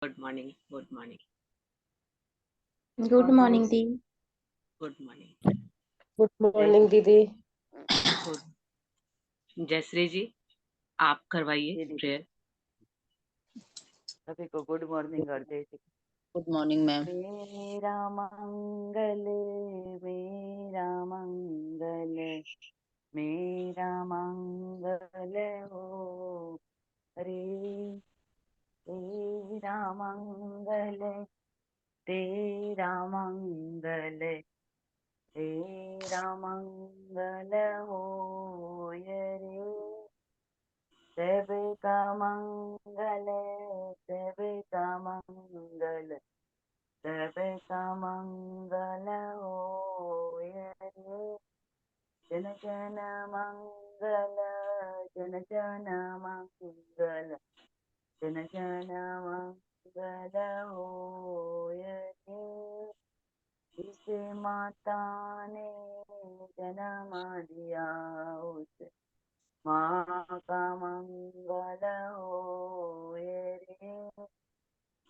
Good morning, good morning, good morning दी। Good morning. Good morning दीदी। Good. Jayashri ji, आप करवाइए दीदी प्रेयर। सभी को गुड मॉर्निंग और जय श्री गुड मॉर्निंग मैम। मेरा मंगल मेरा मंगल मेरा मंगल हो रे, तेरा मंगल तेरा मंगल तेरा मंगल हो रे, सबका मंगल सबका मंगल सबका मंगल हो रे, जन जन मंगल जन जन मंगल जन जन मंगल हो रे, जिस माता ने जन्म दिया उस माँ का मंगल हो रे,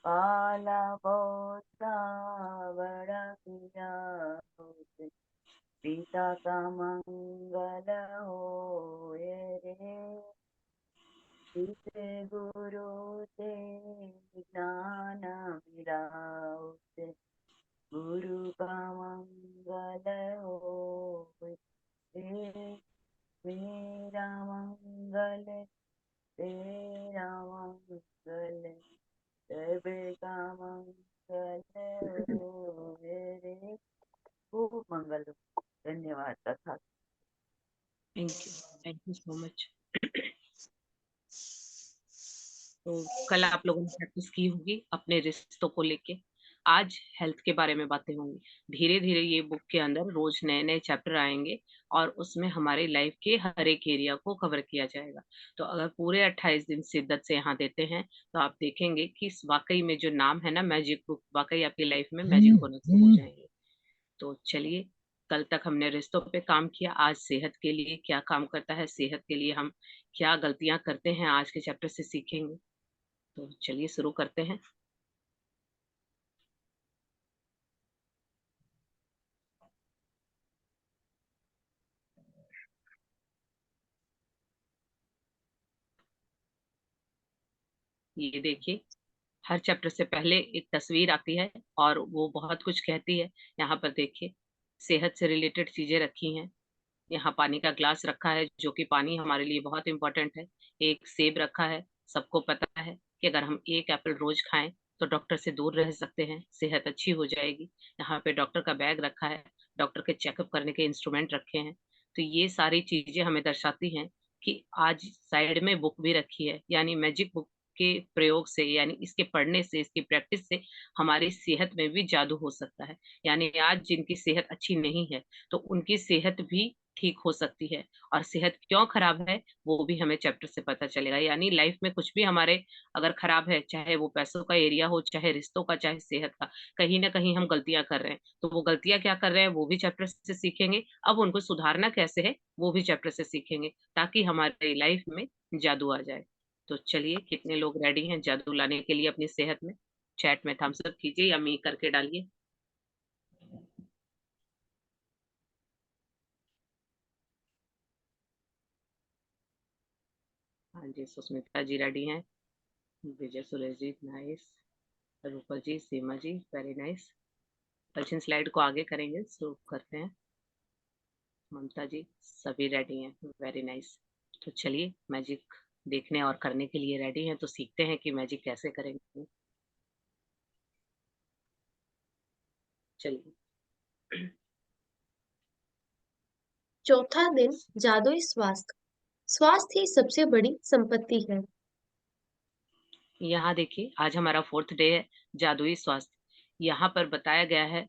पाला पोसा बड़ा किया उस पिता का मंगल हो रे, जिस गुरु से ज्ञान मिला उस गुरु का मंगल हो रे, मेरा मंगल तेरा मंगल सबका मंगल हो रे, खूब मंगल हो। धन्यवाद तथा। Thank you so much. तो कल आप लोगों ने प्रैक्टिस की होगी अपने रिश्तों को लेके। आज हेल्थ के बारे में बातें होंगी। धीरे धीरे ये बुक के अंदर रोज नए नए चैप्टर आएंगे और उसमें हमारे लाइफ के हर एक एरिया को कवर किया जाएगा। तो अगर पूरे 28 दिन शिद्दत से यहाँ देते हैं तो आप देखेंगे कि वाकई में जो नाम है ना मैजिक बुक, वाकई आपकी लाइफ में मैजिक होना शुरू हो जाएंगे। तो चलिए, कल तक हमने रिश्तों पे काम किया, आज सेहत के लिए क्या काम करता है, सेहत के लिए हम क्या गलतियां करते हैं, आज के चैप्टर से सीखेंगे। तो चलिए शुरू करते हैं। ये देखिए, हर चैप्टर से पहले एक तस्वीर आती है और वो बहुत कुछ कहती है। यहाँ पर देखिए, सेहत से रिलेटेड चीजें रखी हैं। यहाँ पानी का ग्लास रखा है, जो कि पानी हमारे लिए बहुत इंपॉर्टेंट है। एक सेब रखा है। सबको पता है कि अगर हम एक एप्पल रोज खाएं तो डॉक्टर से दूर रह सकते हैं, सेहत अच्छी हो जाएगी। यहाँ पे डॉक्टर का बैग रखा है, डॉक्टर के चेकअप करने के इंस्ट्रूमेंट रखे हैं। तो ये सारी चीजें हमें दर्शाती हैं कि आज साइड में बुक भी रखी है, यानी मैजिक बुक के प्रयोग से, यानी इसके पढ़ने से, इसकी प्रैक्टिस से हमारी सेहत में भी जादू हो सकता है। यानी आज जिनकी सेहत अच्छी नहीं है तो उनकी सेहत भी ठीक हो सकती है। और सेहत क्यों खराब है वो भी हमें चैप्टर से पता चलेगा। यानी लाइफ में कुछ भी हमारे अगर खराब है, चाहे वो पैसों का एरिया हो, चाहे रिश्तों का, चाहे सेहत का, कहीं ना कहीं हम गलतियां कर रहे हैं। तो वो गलतियां क्या कर रहे हैं वो भी चैप्टर से सीखेंगे। अब उनको सुधारना कैसे है वो भी चैप्टर से सीखेंगे, ताकि हमारी लाइफ में जादू आ जाए। तो चलिए, कितने लोग रेडी हैं जादू लाने के लिए अपनी सेहत में? चैट में थम्स अप कीजिए या मी करके डालिए। हाँ जी, सुष्मिता जी रेडी हैं। विजय सुरेश जी नाइस। रूपल जी, सीमा जी वेरी नाइस। कल स्लाइड को आगे करेंगे, शुरू करते हैं। ममता जी सभी रेडी हैं, वेरी नाइस। तो चलिए, मैजिक देखने और करने के लिए रेडी हैं, तो सीखते हैं कि मैजिक कैसे करेंगे। चलिए। चौथा दिन, जादुई स्वास्थ्य। स्वास्थ्य ही सबसे बड़ी संपत्ति है। यहाँ देखिए, आज हमारा 4th डे है, जादुई स्वास्थ्य। यहाँ पर बताया गया है,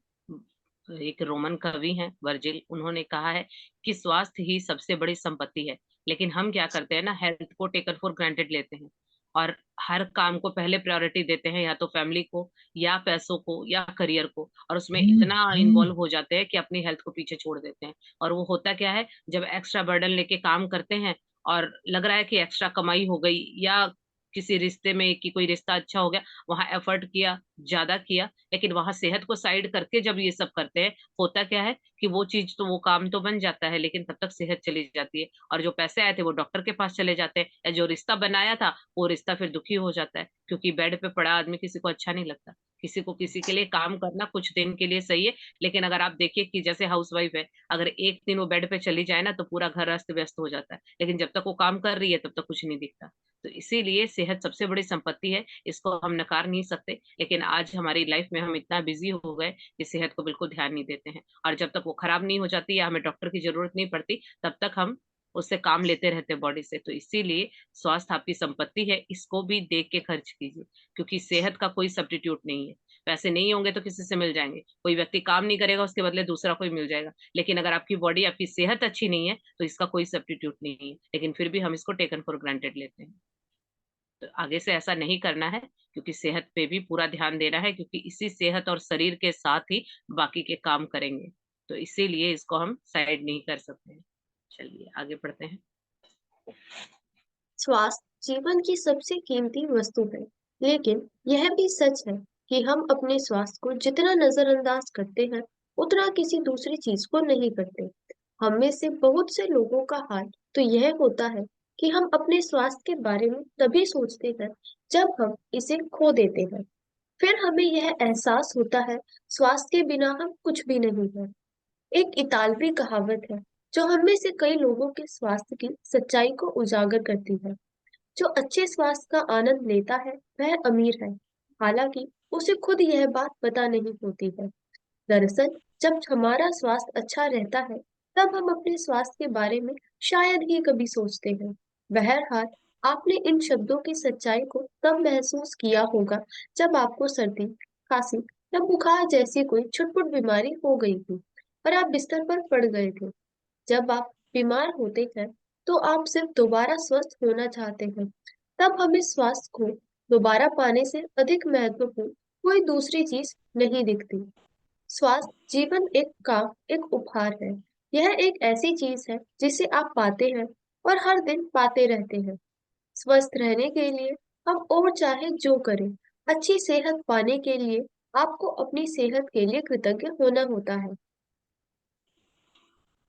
एक रोमन कवि हैं वर्जिल, उन्होंने कहा है कि स्वास्थ्य ही सबसे बड़ी संपत्ति है। लेकिन हम क्या करते हैं ना, हेल्थ को टेकर फॉर ग्रांटेड लेते हैं और हर काम को पहले प्रायोरिटी देते हैं, या तो फैमिली को या पैसों को या करियर को, और उसमें इतना इन्वॉल्व हो जाते हैं कि अपनी हेल्थ को पीछे छोड़ देते हैं। और वो होता क्या है, जब एक्स्ट्रा बर्डन लेके काम करते हैं और लग रहा है कि एक्स्ट्रा कमाई हो गई या किसी रिश्ते में कि कोई रिश्ता अच्छा हो गया, वहां एफर्ट किया, ज्यादा किया, लेकिन वहां सेहत को साइड करके जब ये सब करते हैं, होता क्या है कि वो चीज तो वो काम तो बन जाता है, लेकिन तब तक सेहत चली जाती है, और जो पैसे आए थे वो डॉक्टर के पास चले जाते हैं, या जो रिश्ता बनाया था वो रिश्ता फिर दुखी हो जाता है, क्योंकि बेड पे पड़ा आदमी किसी को अच्छा नहीं लगता। किसी को किसी के लिए काम करना कुछ दिन के लिए सही है, लेकिन अगर आप देखिए कि जैसे हाउसवाइफ है, अगर एक दिन वो बेड पे चली जाए ना तो पूरा घर अस्त व्यस्त हो जाता है, लेकिन जब तक वो काम कर रही है तब तक कुछ नहीं दिखता। तो इसीलिए सेहत सबसे बड़ी संपत्ति है, इसको हम नकार नहीं सकते, लेकिन आज हमारी लाइफ में हम इतना बिजी हो गए कि सेहत को बिल्कुल ध्यान नहीं देते हैं, और जब तक वो खराब नहीं हो जाती या हमें डॉक्टर की जरूरत नहीं पड़ती, तब तक हम उससे काम लेते रहते हैं बॉडी से। तो इसीलिए स्वास्थ्य आपकी संपत्ति है, इसको भी देख के खर्च कीजिए, क्योंकि सेहत का कोई सब्स्टिट्यूट नहीं है। पैसे नहीं होंगे तो किसी से मिल जाएंगे, कोई व्यक्ति काम नहीं करेगा उसके बदले दूसरा कोई मिल जाएगा, लेकिन अगर आपकी बॉडी, आपकी सेहत अच्छी नहीं है तो इसका कोई सब्स्टिट्यूट नहीं है, लेकिन फिर भी हम इसको टेकन फॉर ग्रांटेड लेते हैं। तो आगे से ऐसा नहीं करना है, क्योंकि सेहत पे भी पूरा ध्यान देना है, क्योंकि इसी सेहत और शरीर के साथ ही बाकी के काम करेंगे, तो इसीलिए इसको हम साइड नहीं कर सकते हैं। चलिए आगे बढ़ते हैं। स्वास्थ्य जीवन की सबसे कीमती वस्तु है, लेकिन यह भी सच है कि हम अपने स्वास्थ्य को जितना नजरअंदाज करते हैं, उतना किसी दूसरी चीज को नहीं करते। हम में से बहुत से लोगों का हाल तो यह होता है कि हम अपने स्वास्थ्य के बारे में तभी सोचते हैं जब हम इसे खो देते हैं। फिर हमें यह एहसास होता है, स्वास्थ्य के बिना हम कुछ भी नहीं है। एक इतालवी कहावत है जो हम में से कई लोगों के स्वास्थ्य की सच्चाई को उजागर करती है। जो अच्छे स्वास्थ्य का आनंद लेता है वह अमीर है, हालांकि उसे खुद यह बात पता नहीं होती है। दरअसल जब हमारा स्वास्थ्य अच्छा रहता है, तब हम अपने स्वास्थ्य के बारे में शायद ही कभी सोचते हैं। बहरहाल, आपने इन शब्दों की सच्चाई को तब महसूस किया होगा जब आपको सर्दी, खांसी या बुखार जैसी कोई छुटपुट बीमारी हो गई थी और आप बिस्तर पर पड़ गए थे। जब आप बीमार होते हैं, तो आप सिर्फ दोबारा स्वस्थ होना चाहते हैं। तब हमें स्वास्थ्य को दोबारा पाने से अधिक महत्वपूर्ण कोई दूसरी चीज नहीं दिखती। स्वास्थ्य जीवन एक उपहार है। यह एक ऐसी चीज है जिसे आप पाते हैं और हर दिन पाते रहते हैं। स्वस्थ रहने के लिए हम और चाहे जो करें, अच्छी सेहत पाने के लिए आपको अपनी सेहत के लिए कृतज्ञ होना होता है।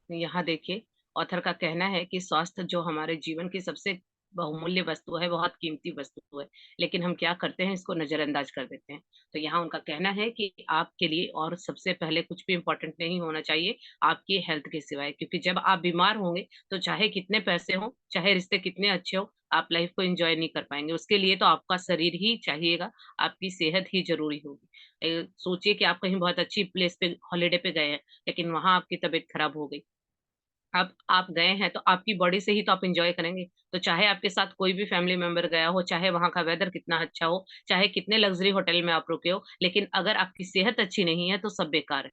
यहाँ देखिए, ऑथर का कहना है कि स्वास्थ्य जो हमारे जीवन की सबसे बहुमूल्य वस्तु है, बहुत कीमती वस्तु है, लेकिन हम क्या करते हैं, इसको नजरअंदाज कर देते हैं। तो यहाँ उनका कहना है कि आपके लिए और सबसे पहले कुछ भी इम्पोर्टेंट नहीं होना चाहिए आपकी हेल्थ के सिवाय, क्योंकि जब आप बीमार होंगे तो चाहे कितने पैसे हो, चाहे रिश्ते कितने अच्छे हो, आप लाइफ को एंजॉय नहीं कर पाएंगे। उसके लिए तो आपका शरीर ही चाहिएगा, आपकी सेहत ही जरूरी होगी। सोचिए कि आप कहीं बहुत अच्छी प्लेस पे हॉलीडे पे गए हैं, लेकिन वहां आपकी तबीयत खराब हो गई। अब आप गए हैं तो आपकी बॉडी से ही तो आप एंजॉय करेंगे। तो चाहे आपके साथ कोई भी फैमिली मेंबर गया हो, चाहे वहां का वेदर कितना अच्छा हो, चाहे कितने लग्जरी होटल में आप रुके हो, लेकिन अगर आपकी सेहत अच्छी नहीं है तो सब बेकार है।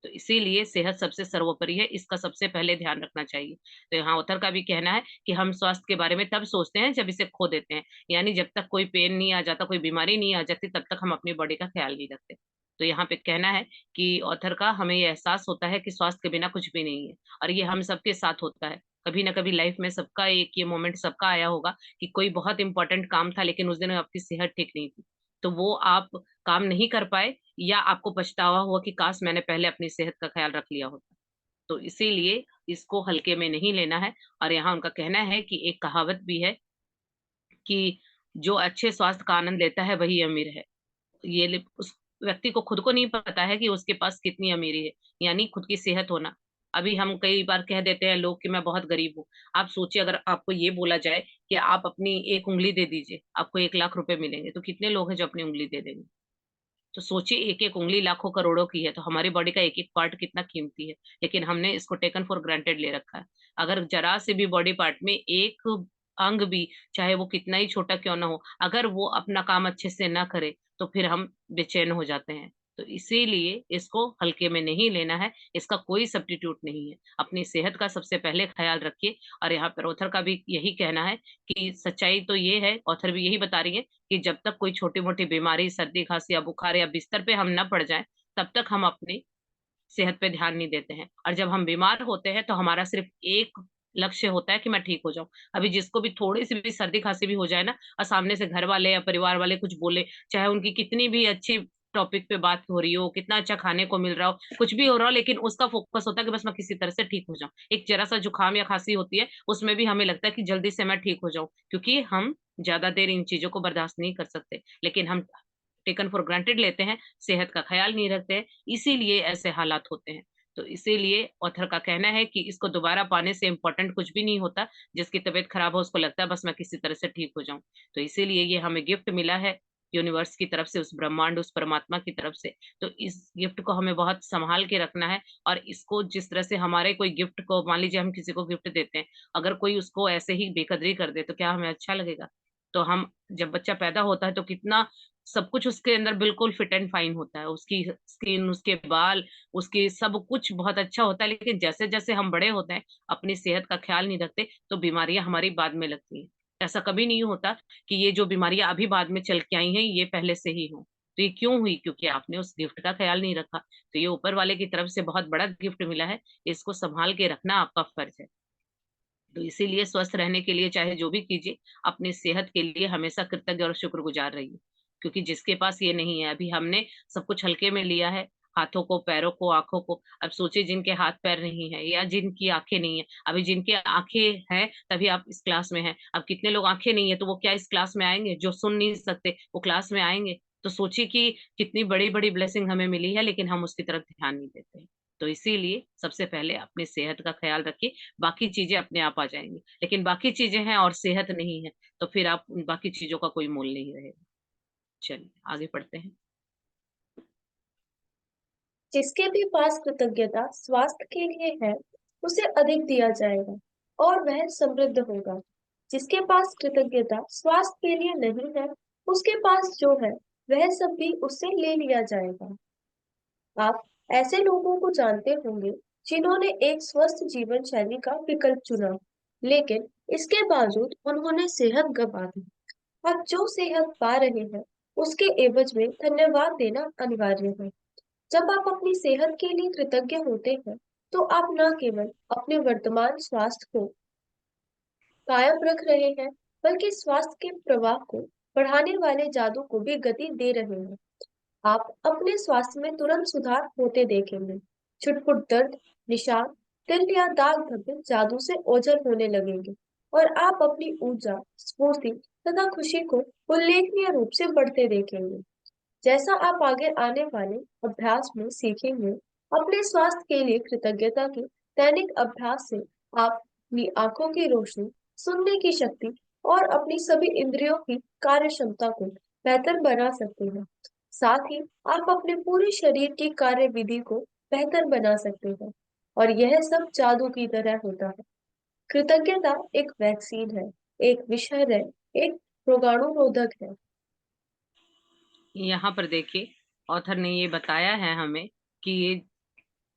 तो इसीलिए सेहत सबसे सर्वोपरि है, इसका सबसे पहले ध्यान रखना चाहिए। तो यहाँ ऑथर का भी कहना है कि हम स्वास्थ्य के बारे में तब सोचते हैं जब इसे खो देते हैं, यानी जब तक कोई पेन नहीं आ जाता, कोई बीमारी नहीं आ जाती, तब तक हम अपनी बॉडी का ख्याल नहीं रखते। तो यहाँ पे कहना है कि ऑथर का, हमें ये एहसास होता है कि स्वास्थ्य के बिना कुछ भी नहीं है, और ये हम सबके साथ होता है। कभी ना कभी लाइफ में सबका एक ये मोमेंट सबका आया होगा कि कोई बहुत इंपॉर्टेंट काम था, लेकिन उस दिन आपकी सेहत ठीक नहीं थी, तो वो आप काम नहीं कर पाए, या आपको पछतावा हुआ कि काश मैंने पहले अपनी सेहत का ख्याल रख लिया होता। तो इसीलिए इसको हल्के में नहीं लेना है। और यहाँ उनका कहना है कि एक कहावत भी है कि जो अच्छे स्वास्थ्य का आनंद लेता है वही अमीर है। उस व्यक्ति को खुद को नहीं पता है कि उसके पास कितनी अमीरी है, यानी खुद की सेहत होना। अभी हम कई बार कह देते हैं लोग कि मैं बहुत गरीब हूँ। आप सोचिए, अगर आपको ये बोला जाए कि आप अपनी एक उंगली दे दीजिए, आपको 1 लाख रुपए मिलेंगे, तो कितने लोग हैं जो अपनी उंगली दे देंगे? तो सोचिए, एक एक उंगली लाखों करोड़ों की है, तो हमारी बॉडी का एक एक पार्ट कितना कीमती है, लेकिन हमने इसको टेकन फॉर ग्रांटेड ले रखा है। अगर जरा से भी बॉडी पार्ट में एक अंग भी, चाहे वो कितना ही छोटा क्यों ना हो, अगर वो अपना काम अच्छे से ना करे, तो फिर हम बेचैन हो जाते हैं। तो इसीलिए इसको हल्के में नहीं लेना है, इसका कोई सब्स्टिट्यूट नहीं है। अपनी सेहत का सबसे पहले ख्याल रखिए। और यहाँ पर ऑथर का भी यही कहना है कि सच्चाई तो ये है, ऑथर भी यही बता रही है कि जब तक कोई छोटी मोटी बीमारी, सर्दी खांसी या बुखार या बिस्तर पे हम न पड़ जाएं, तब तक हम अपनी सेहत पे ध्यान नहीं देते हैं। और जब हम बीमार होते हैं तो हमारा सिर्फ एक लक्ष्य होता है कि मैं ठीक हो जाऊं। अभी जिसको भी थोड़ी सी भी सर्दी खांसी भी हो जाए ना, और सामने से घर वाले या परिवार वाले कुछ बोले, चाहे उनकी कितनी भी अच्छी टॉपिक पे बात हो रही हो, कितना अच्छा खाने को मिल रहा हो, कुछ भी हो रहा हो, लेकिन उसका फोकस होता है कि बस मैं किसी तरह से ठीक हो जाऊं। एक जरा सा जुकाम या खांसी होती है, उसमें भी हमें लगता है कि जल्दी से मैं ठीक हो जाऊं, क्योंकि हम ज्यादा देर इन चीजों को बर्दाश्त नहीं कर सकते। लेकिन हम टेकन फॉर ग्रांटेड लेते हैं, सेहत का ख्याल नहीं रखते हैं, इसीलिए ऐसे हालात होते हैं। तो इसीलिए ऑथर का कहना है कि इसको दोबारा पाने से इम्पोर्टेंट कुछ भी नहीं होता। जिसकी तबीयत खराब हो उसको लगता है बस मैं किसी तरह से ठीक हो जाऊं। तो इसीलिए ये हमें गिफ्ट मिला है यूनिवर्स की तरफ से, उस ब्रह्मांड, उस परमात्मा की तरफ से। तो इस गिफ्ट को हमें बहुत संभाल के रखना है। और इसको जिस तरह से हमारे कोई गिफ्ट को, मान लीजिए हम किसी को गिफ्ट देते हैं, अगर कोई उसको ऐसे ही बेकदरी कर दे तो क्या हमें अच्छा लगेगा? तो हम, जब बच्चा पैदा होता है तो कितना सब कुछ उसके अंदर बिल्कुल फिट एंड फाइन होता है, उसकी स्किन, उसके बाल, उसकी सब कुछ बहुत अच्छा होता है। लेकिन जैसे जैसे हम बड़े होते हैं, अपनी सेहत का ख्याल नहीं रखते, तो बीमारियां हमारी बाद में लगती हैं। ऐसा कभी नहीं होता कि ये जो बीमारियां अभी बाद में चल के आई हैं ये पहले से ही हो। तो ये क्यों हुई? क्योंकि आपने उस गिफ्ट का ख्याल नहीं रखा। तो ये ऊपर वाले की तरफ से बहुत बड़ा गिफ्ट मिला है, इसको संभाल के रखना आपका फर्ज है। तो इसीलिए स्वस्थ रहने के लिए चाहे जो भी कीजिए, अपनी सेहत के लिए हमेशा कृतज्ञ और शुक्रगुजार रहिए। क्योंकि जिसके पास ये नहीं है, अभी हमने सब कुछ हल्के में लिया है, हाथों को, पैरों को, आंखों को। अब सोचिए जिनके हाथ पैर नहीं है या जिनकी आंखें नहीं है। अभी जिनके आंखें हैं तभी आप इस क्लास में हैं। अब कितने लोग आंखें नहीं है तो वो क्या इस क्लास में आएंगे? जो सुन नहीं सकते वो क्लास में आएंगे? तो सोचिए कि कितनी बड़ी बड़ी ब्लेसिंग हमें मिली है, लेकिन हम उसकी तरफ ध्यान नहीं देते हैं। तो इसीलिए सबसे पहले अपनी सेहत का ख्याल रखिए, बाकी चीजें अपने आप आ जाएंगी। लेकिन बाकी चीजें हैं और सेहत नहीं है, तो फिर आप उन बाकी चीजों का कोई मोल नहीं रहेगा। चलिए आगे पढ़ते हैं। जिसके भी पास कृतज्ञता स्वास्थ्य के लिए है, उसे अधिक दिया जाएगा और वह समृद्ध होगा। जिसके पास कृतज्ञता स्वास्थ्य के लिए नहीं है, उसके पास जो है वह सब भी उससे ले लिया जाएगा। आप ऐसे लोगों को जानते होंगे जिन्होंने एक स्वस्थ जीवन शैली का विकल्प चुना, लेकिन इसके बावजूद उन्होंने सेहत गंवा दी। अब जो सेहत पा रहे हैं, उसके एवज में धन्यवाद देना अनिवार्य है। जब आप अपनी सेहत के लिए कृतज्ञ होते हैं, तो आप न केवल अपने वर्तमान स्वास्थ्य को कायम रख रहे हैं, बल्कि स्वास्थ्य के प्रवाह को बढ़ाने वाले जादू को भी गति दे रहे हैं। आप अपने स्वास्थ्य में तुरंत सुधार होते देखेंगे। छुटपुट दर्द, निशान, तिल या दाग धब्बे जादू से ओझल होने लगेंगे और आप अपनी ऊर्जा, स्फूर्ति तथा खुशी को उल्लेखनीय रूप से बढ़ते देखेंगे। जैसा आप आगे आने वाले अभ्यास में सीखेंगे, अपने स्वास्थ्य के लिए कृतज्ञता के दैनिक अभ्यास से आप अपनी आंखों की रोशनी, सुनने की शक्ति और अपनी सभी इंद्रियों की कार्य क्षमता को बेहतर बना सकते हैं। साथ ही आप अपने पूरे शरीर की कार्य विधि को बेहतर बना सकते हैं। और यह सब जादू की तरह होता है। कृतज्ञता एक वैक्सीन है, एक विषय है, एक रोगाणुरोधक है। यहाँ पर देखिए, ऑथर ने ये बताया है हमें कि ये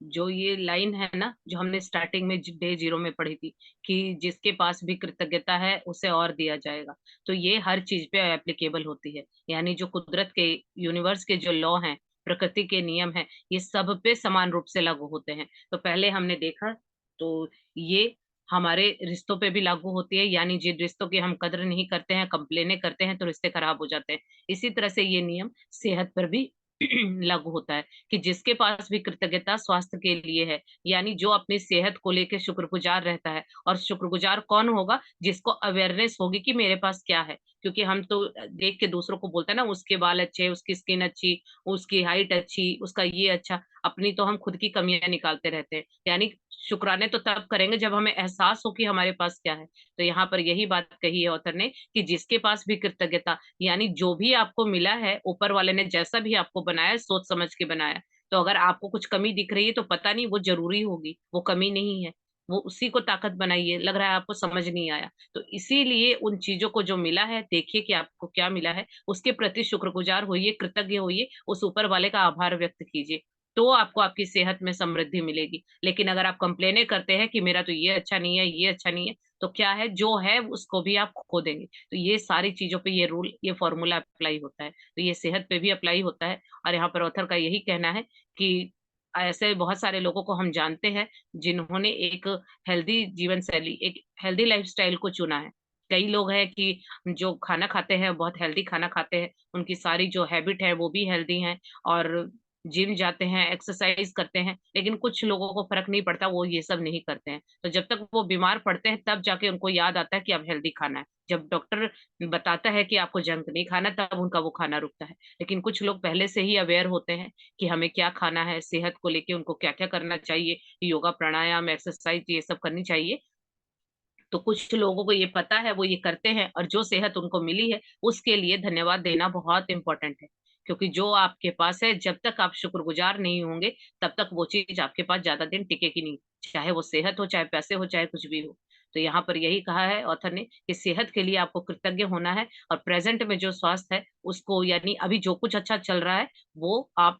जो ये लाइन है ना, जो हमने स्टार्टिंग में डे 0 में पढ़ी थी, कि जिसके पास भी कृतज्ञता है उसे और दिया जाएगा। तो ये हर चीज पे एप्लीकेबल होती है। यानी जो कुदरत के, यूनिवर्स के जो लॉ हैं, प्रकृति के नियम हैं, ये सब पे समान रूप से लागू होते हैं। तो पहले हमने देखा, तो ये हमारे रिश्तों पे भी लागू होती है। यानी जिन रिश्तों की हम कदर नहीं करते हैं, कंप्लेने करते हैं, तो रिश्ते खराब हो जाते हैं। इसी तरह से ये नियम सेहत पर भी लागू होता है, कि जिसके पास भी कृतज्ञता स्वास्थ्य के लिए है, यानी जो अपनी सेहत को लेकर शुक्रगुजार रहता है। और शुक्रगुजार कौन होगा? जिसको अवेयरनेस होगी कि मेरे पास क्या है। क्योंकि हम तो देख के दूसरों को बोलते हैं ना, उसके बाल अच्छे, उसकी स्किन अच्छी, उसकी हाइट अच्छी, उसका ये अच्छा। अपनी तो हम खुद की कमियां निकालते रहते हैं। यानी शुक्राने तो तब करेंगे जब हमें एहसास हो कि हमारे पास क्या है। तो यहाँ पर यही बात कही है ऑथर ने, कि जिसके पास भी कृतज्ञता, यानी जो भी आपको मिला है, ऊपर वाले ने जैसा भी आपको बनाया है, सोच समझ के बनाया। तो अगर आपको कुछ कमी दिख रही है तो पता नहीं वो जरूरी होगी, वो कमी नहीं है। वो उसी को ताकत बनाइए, लग रहा है आपको समझ नहीं आया। तो इसीलिए उन चीजों को जो मिला है, देखिए कि आपको क्या मिला है, उसके प्रति शुक्रगुजार होइए, कृतज्ञ होइए, उस ऊपर वाले का आभार व्यक्त कीजिए। तो आपको आपकी सेहत में समृद्धि मिलेगी। लेकिन अगर आप कंप्लेने करते हैं कि मेरा तो ये अच्छा नहीं है, ये अच्छा नहीं है, तो क्या है, जो है उसको भी आप खो देंगे। तो ये सारी चीजों पे ये रूल, ये फॉर्मूला अप्लाई होता है। तो ये सेहत पे भी अप्लाई होता है। और यहाँ पर ऑथर का यही कहना है कि ऐसे बहुत सारे लोगों को हम जानते हैं जिन्होंने एक हेल्दी जीवन शैली, एक हेल्दी लाइफस्टाइल को चुना है। कई लोग हैं कि जो खाना खाते हैं बहुत हेल्दी खाना खाते हैं, उनकी सारी जो हैबिट है वो भी हेल्दी है, और जिम जाते हैं, एक्सरसाइज करते हैं, लेकिन कुछ लोगों को फर्क नहीं पड़ता, वो ये सब नहीं करते हैं। तो जब तक वो बीमार पड़ते हैं तब जाके उनको याद आता है कि अब हेल्दी खाना है। जब डॉक्टर बताता है कि आपको जंक नहीं खाना, तब उनका वो खाना रुकता है। लेकिन कुछ लोग पहले से ही अवेयर होते हैं कि हमें क्या खाना है, सेहत को लेके उनको क्या क्या करना चाहिए, योगा प्राणायाम एक्सरसाइज ये सब करनी चाहिए। तो कुछ लोगों को ये पता है, वो ये करते हैं, और जो सेहत उनको मिली है उसके लिए धन्यवाद देना बहुत इंपॉर्टेंट है। क्योंकि जो आपके पास है, जब तक आप शुक्रगुजार नहीं होंगे तब तक वो चीज आपके पास ज्यादा दिन टिकेगी नहीं, चाहे वो सेहत हो, चाहे पैसे हो, चाहे कुछ भी हो। तो यहाँ पर यही कहा है ऑथर ने कि सेहत के लिए आपको कृतज्ञ होना है, और प्रेजेंट में जो स्वास्थ्य है उसको, यानी अभी जो कुछ अच्छा चल रहा है वो आप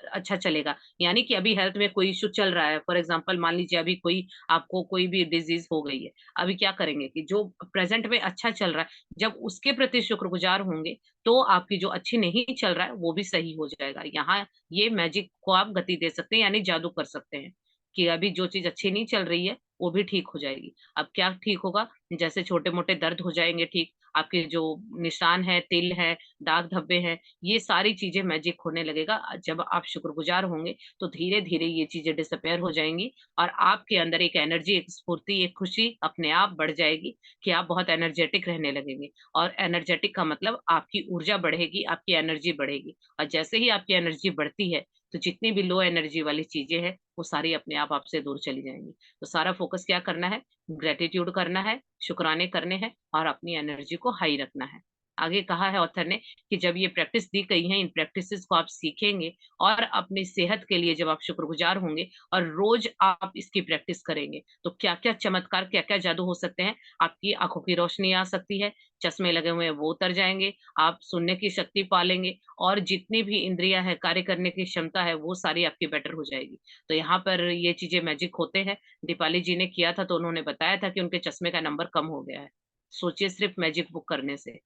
अच्छा चलेगा। यानी कि अभी हेल्थ में कोई इश्यू चल रहा है, फॉर एग्जांपल मान लीजिए अभी कोई आपको कोई भी डिजीज हो गई है, अभी क्या करेंगे कि जो प्रेजेंट में अच्छा चल रहा है, जब उसके प्रति शुक्रगुजार होंगे तो आपकी जो अच्छी नहीं चल रहा है वो भी सही हो जाएगा। यहाँ ये मैजिक को आप गति दे सकते हैं, यानी जादू कर सकते हैं कि अभी जो चीज अच्छी नहीं चल रही है वो भी ठीक हो जाएगी। अब क्या ठीक होगा? जैसे छोटे मोटे दर्द हो जाएंगे ठीक, आपके जो निशान है, तिल है, दाग धब्बे हैं, ये सारी चीजें मैजिक होने लगेगा। जब आप शुक्रगुजार होंगे तो धीरे धीरे ये चीजें डिसअपेयर हो जाएंगी, और आपके अंदर एक एनर्जी, एक स्फूर्ति, एक खुशी अपने आप बढ़ जाएगी कि आप बहुत एनर्जेटिक रहने लगेंगे। और एनर्जेटिक का मतलब आपकी ऊर्जा बढ़ेगी, आपकी एनर्जी बढ़ेगी, और जैसे ही आपकी एनर्जी बढ़ती है तो जितनी भी लो एनर्जी वाली चीजें हैं वो सारी अपने आप आपसे दूर चली जाएंगी। तो सारा फोकस क्या करना है? ग्रेटिट्यूड करना है, शुक्राने करने हैं, और अपनी एनर्जी को हाई रखना है। आगे कहा है ऑथर ने कि जब ये प्रैक्टिस दी गई है, इन प्रैक्टिसेस को आप सीखेंगे और अपनी सेहत के लिए जब आप शुक्रगुजार होंगे और रोज आप इसकी प्रैक्टिस करेंगे, तो क्या क्या चमत्कार, क्या क्या जादू हो सकते हैं। आपकी आंखों की रोशनी आ सकती है, चश्मे लगे हुए हैं वो उतर जाएंगे, आप सुनने की शक्ति पालेंगे, और जितनी भी इंद्रियां है, कार्य करने की क्षमता है, वो सारी आपकी बेटर हो जाएगी। तो यहाँ पर ये चीजें मैजिक होते हैं। दीपाली जी ने किया था तो उन्होंने बताया था कि उनके चश्मे का नंबर कम हो गया है, सोचिए सिर्फ मैजिक बुक करने से।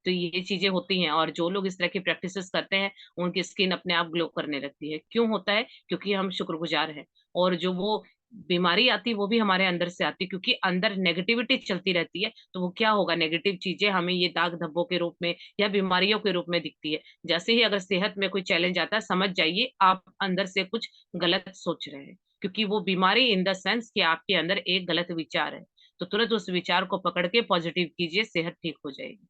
तो ये चीजें होती हैं, और जो लोग इस तरह की प्रैक्टिसेस करते हैं उनकी स्किन अपने आप ग्लो करने लगती है। क्यों होता है? क्योंकि हम शुक्रगुजार हैं, और जो वो बीमारी आती है वो भी हमारे अंदर से आती है, क्योंकि अंदर नेगेटिविटी चलती रहती है। तो वो क्या होगा, नेगेटिव चीजें हमें ये दाग धब्बों के रूप में या बीमारियों के रूप में दिखती है। जैसे ही अगर सेहत में कोई चैलेंज आता है, समझ जाइए आप अंदर से कुछ गलत सोच रहे हैं, क्योंकि वो बीमारी इन द सेंस कि आपके अंदर एक गलत विचार है। तो तुरंत उस विचार को पकड़ के पॉजिटिव कीजिए, सेहत ठीक हो जाएगी।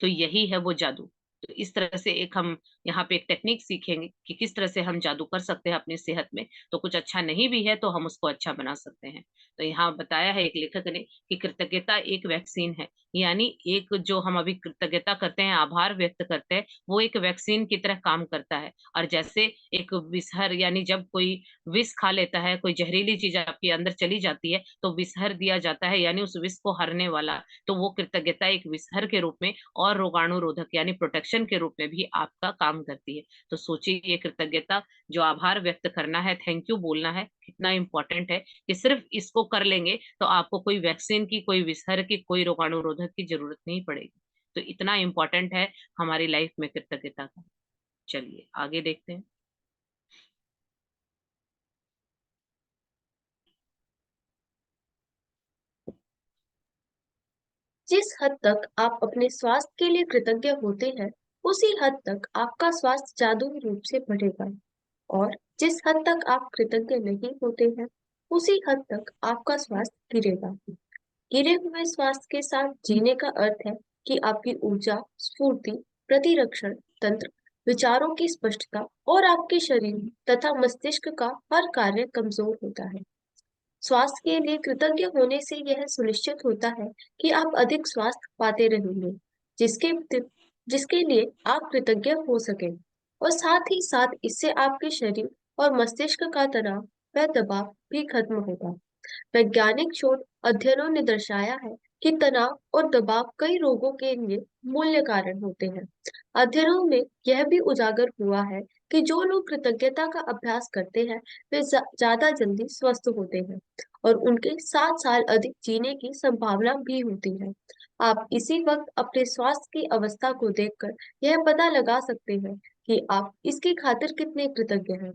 तो यही है वो जादू। तो इस तरह से एक हम यहाँ पे एक टेक्निक सीखेंगे कि किस तरह से हम जादू कर सकते हैं अपनी सेहत में। तो कुछ अच्छा नहीं भी है तो हम उसको अच्छा बना सकते हैं। तो यहाँ बताया है एक लेखक ने कि कृतज्ञता एक वैक्सीन है, यानी एक जो हम अभी कृतज्ञता करते हैं, आभार व्यक्त करते हैं, वो एक वैक्सीन की तरह काम करता है। और जैसे एक विषहर, यानी जब कोई विष खा लेता है, कोई जहरीली चीज आपके अंदर चली जाती है तो विषहर दिया जाता है, यानी उस विष को हरने वाला। तो वो कृतज्ञता एक विषहर के रूप में और रोगाणुरोधक यानी प्रोटेक्शन के रूप में भी आपका काम करती है। तो सोचिए ये कृतज्ञता, जो आभार व्यक्त करना है, थैंक यू बोलना है, कितना इंपॉर्टेंट है कि सिर्फ इसको कर लेंगे तो आपको कोई वैक्सीन की, कोई विषहर की, कोई रोगाणुरोधक की जरूरत नहीं पड़ेगी। तो इतना इंपॉर्टेंट है हमारी लाइफ में कृतज्ञता का। चलिए आगे देखते हैं। जिस हद तक आप अपने स्वास्थ्य के लिए कृतज्ञ होते हैं, उसी हद तक आपका स्वास्थ्य जादुई रूप से बढ़ेगा। और जिस हद तक आप कृतज्ञ नहीं होते हैं, उसी हद तक आपका स्वास्थ्य गिरेगा। गिरे हुए स्वास्थ्य के साथ जीने का अर्थ है कि आपकी ऊर्जा, स्फूर्ति, प्रतिरक्षण तंत्र, विचारों की स्पष्टता और आपके शरीर तथा मस्तिष्क का हर कार्य कमजोर होता है। स्वास्थ्य के लिए कृतज्ञ होने से यह सुनिश्चित होता है कि आप अधिक स्वास्थ्य पाते रहेंगे, जिसके जिसके लिए आप कृतज्ञ हो सके। और साथ ही साथ इससे आपके शरीर और मस्तिष्क का तनाव व दबाव भी खत्म होगा। वैज्ञानिक शोध अध्ययनों ने दर्शाया है कि तनाव और दबाव कई रोगों के लिए मूल्य कारण होते हैं। अध्ययनों में यह भी उजागर हुआ है कि जो लोग कृतज्ञता का अभ्यास करते हैं, वे ज्यादा जल्दी स्वस्थ होते हैं और उनके 7 साल अधिक जीने की संभावना भी होती है। आप इसी वक्त अपने स्वास्थ्य की अवस्था को देखकर यह पता लगा सकते हैं कि आप इसकी खातिर कितने कृतज्ञ हैं।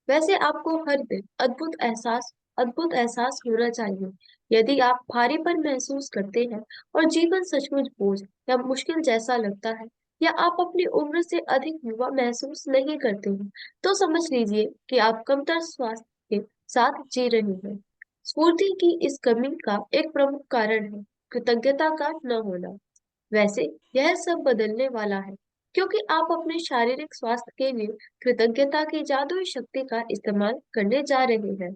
वैसे आपको हर दिन अद्भुत एहसास होना चाहिए। यदि आप भारीपन महसूस करते हैं और जीवन सचमुच बोझ या मुश्किल जैसा लगता है, या आप अपनी उम्र से अधिक युवा महसूस नहीं करते हैं, तो समझ लीजिए कि आप कमतर स्वास्थ्य के साथ जी रहे हैं। स्फूर्ति की इस कमी का एक प्रमुख कारण है कृतज्ञता का न होना। वैसे यह सब बदलने वाला है, क्योंकि आप अपने शारीरिक स्वास्थ्य के लिए कृतज्ञता की जादुई शक्ति का इस्तेमाल करने जा रहे हैं।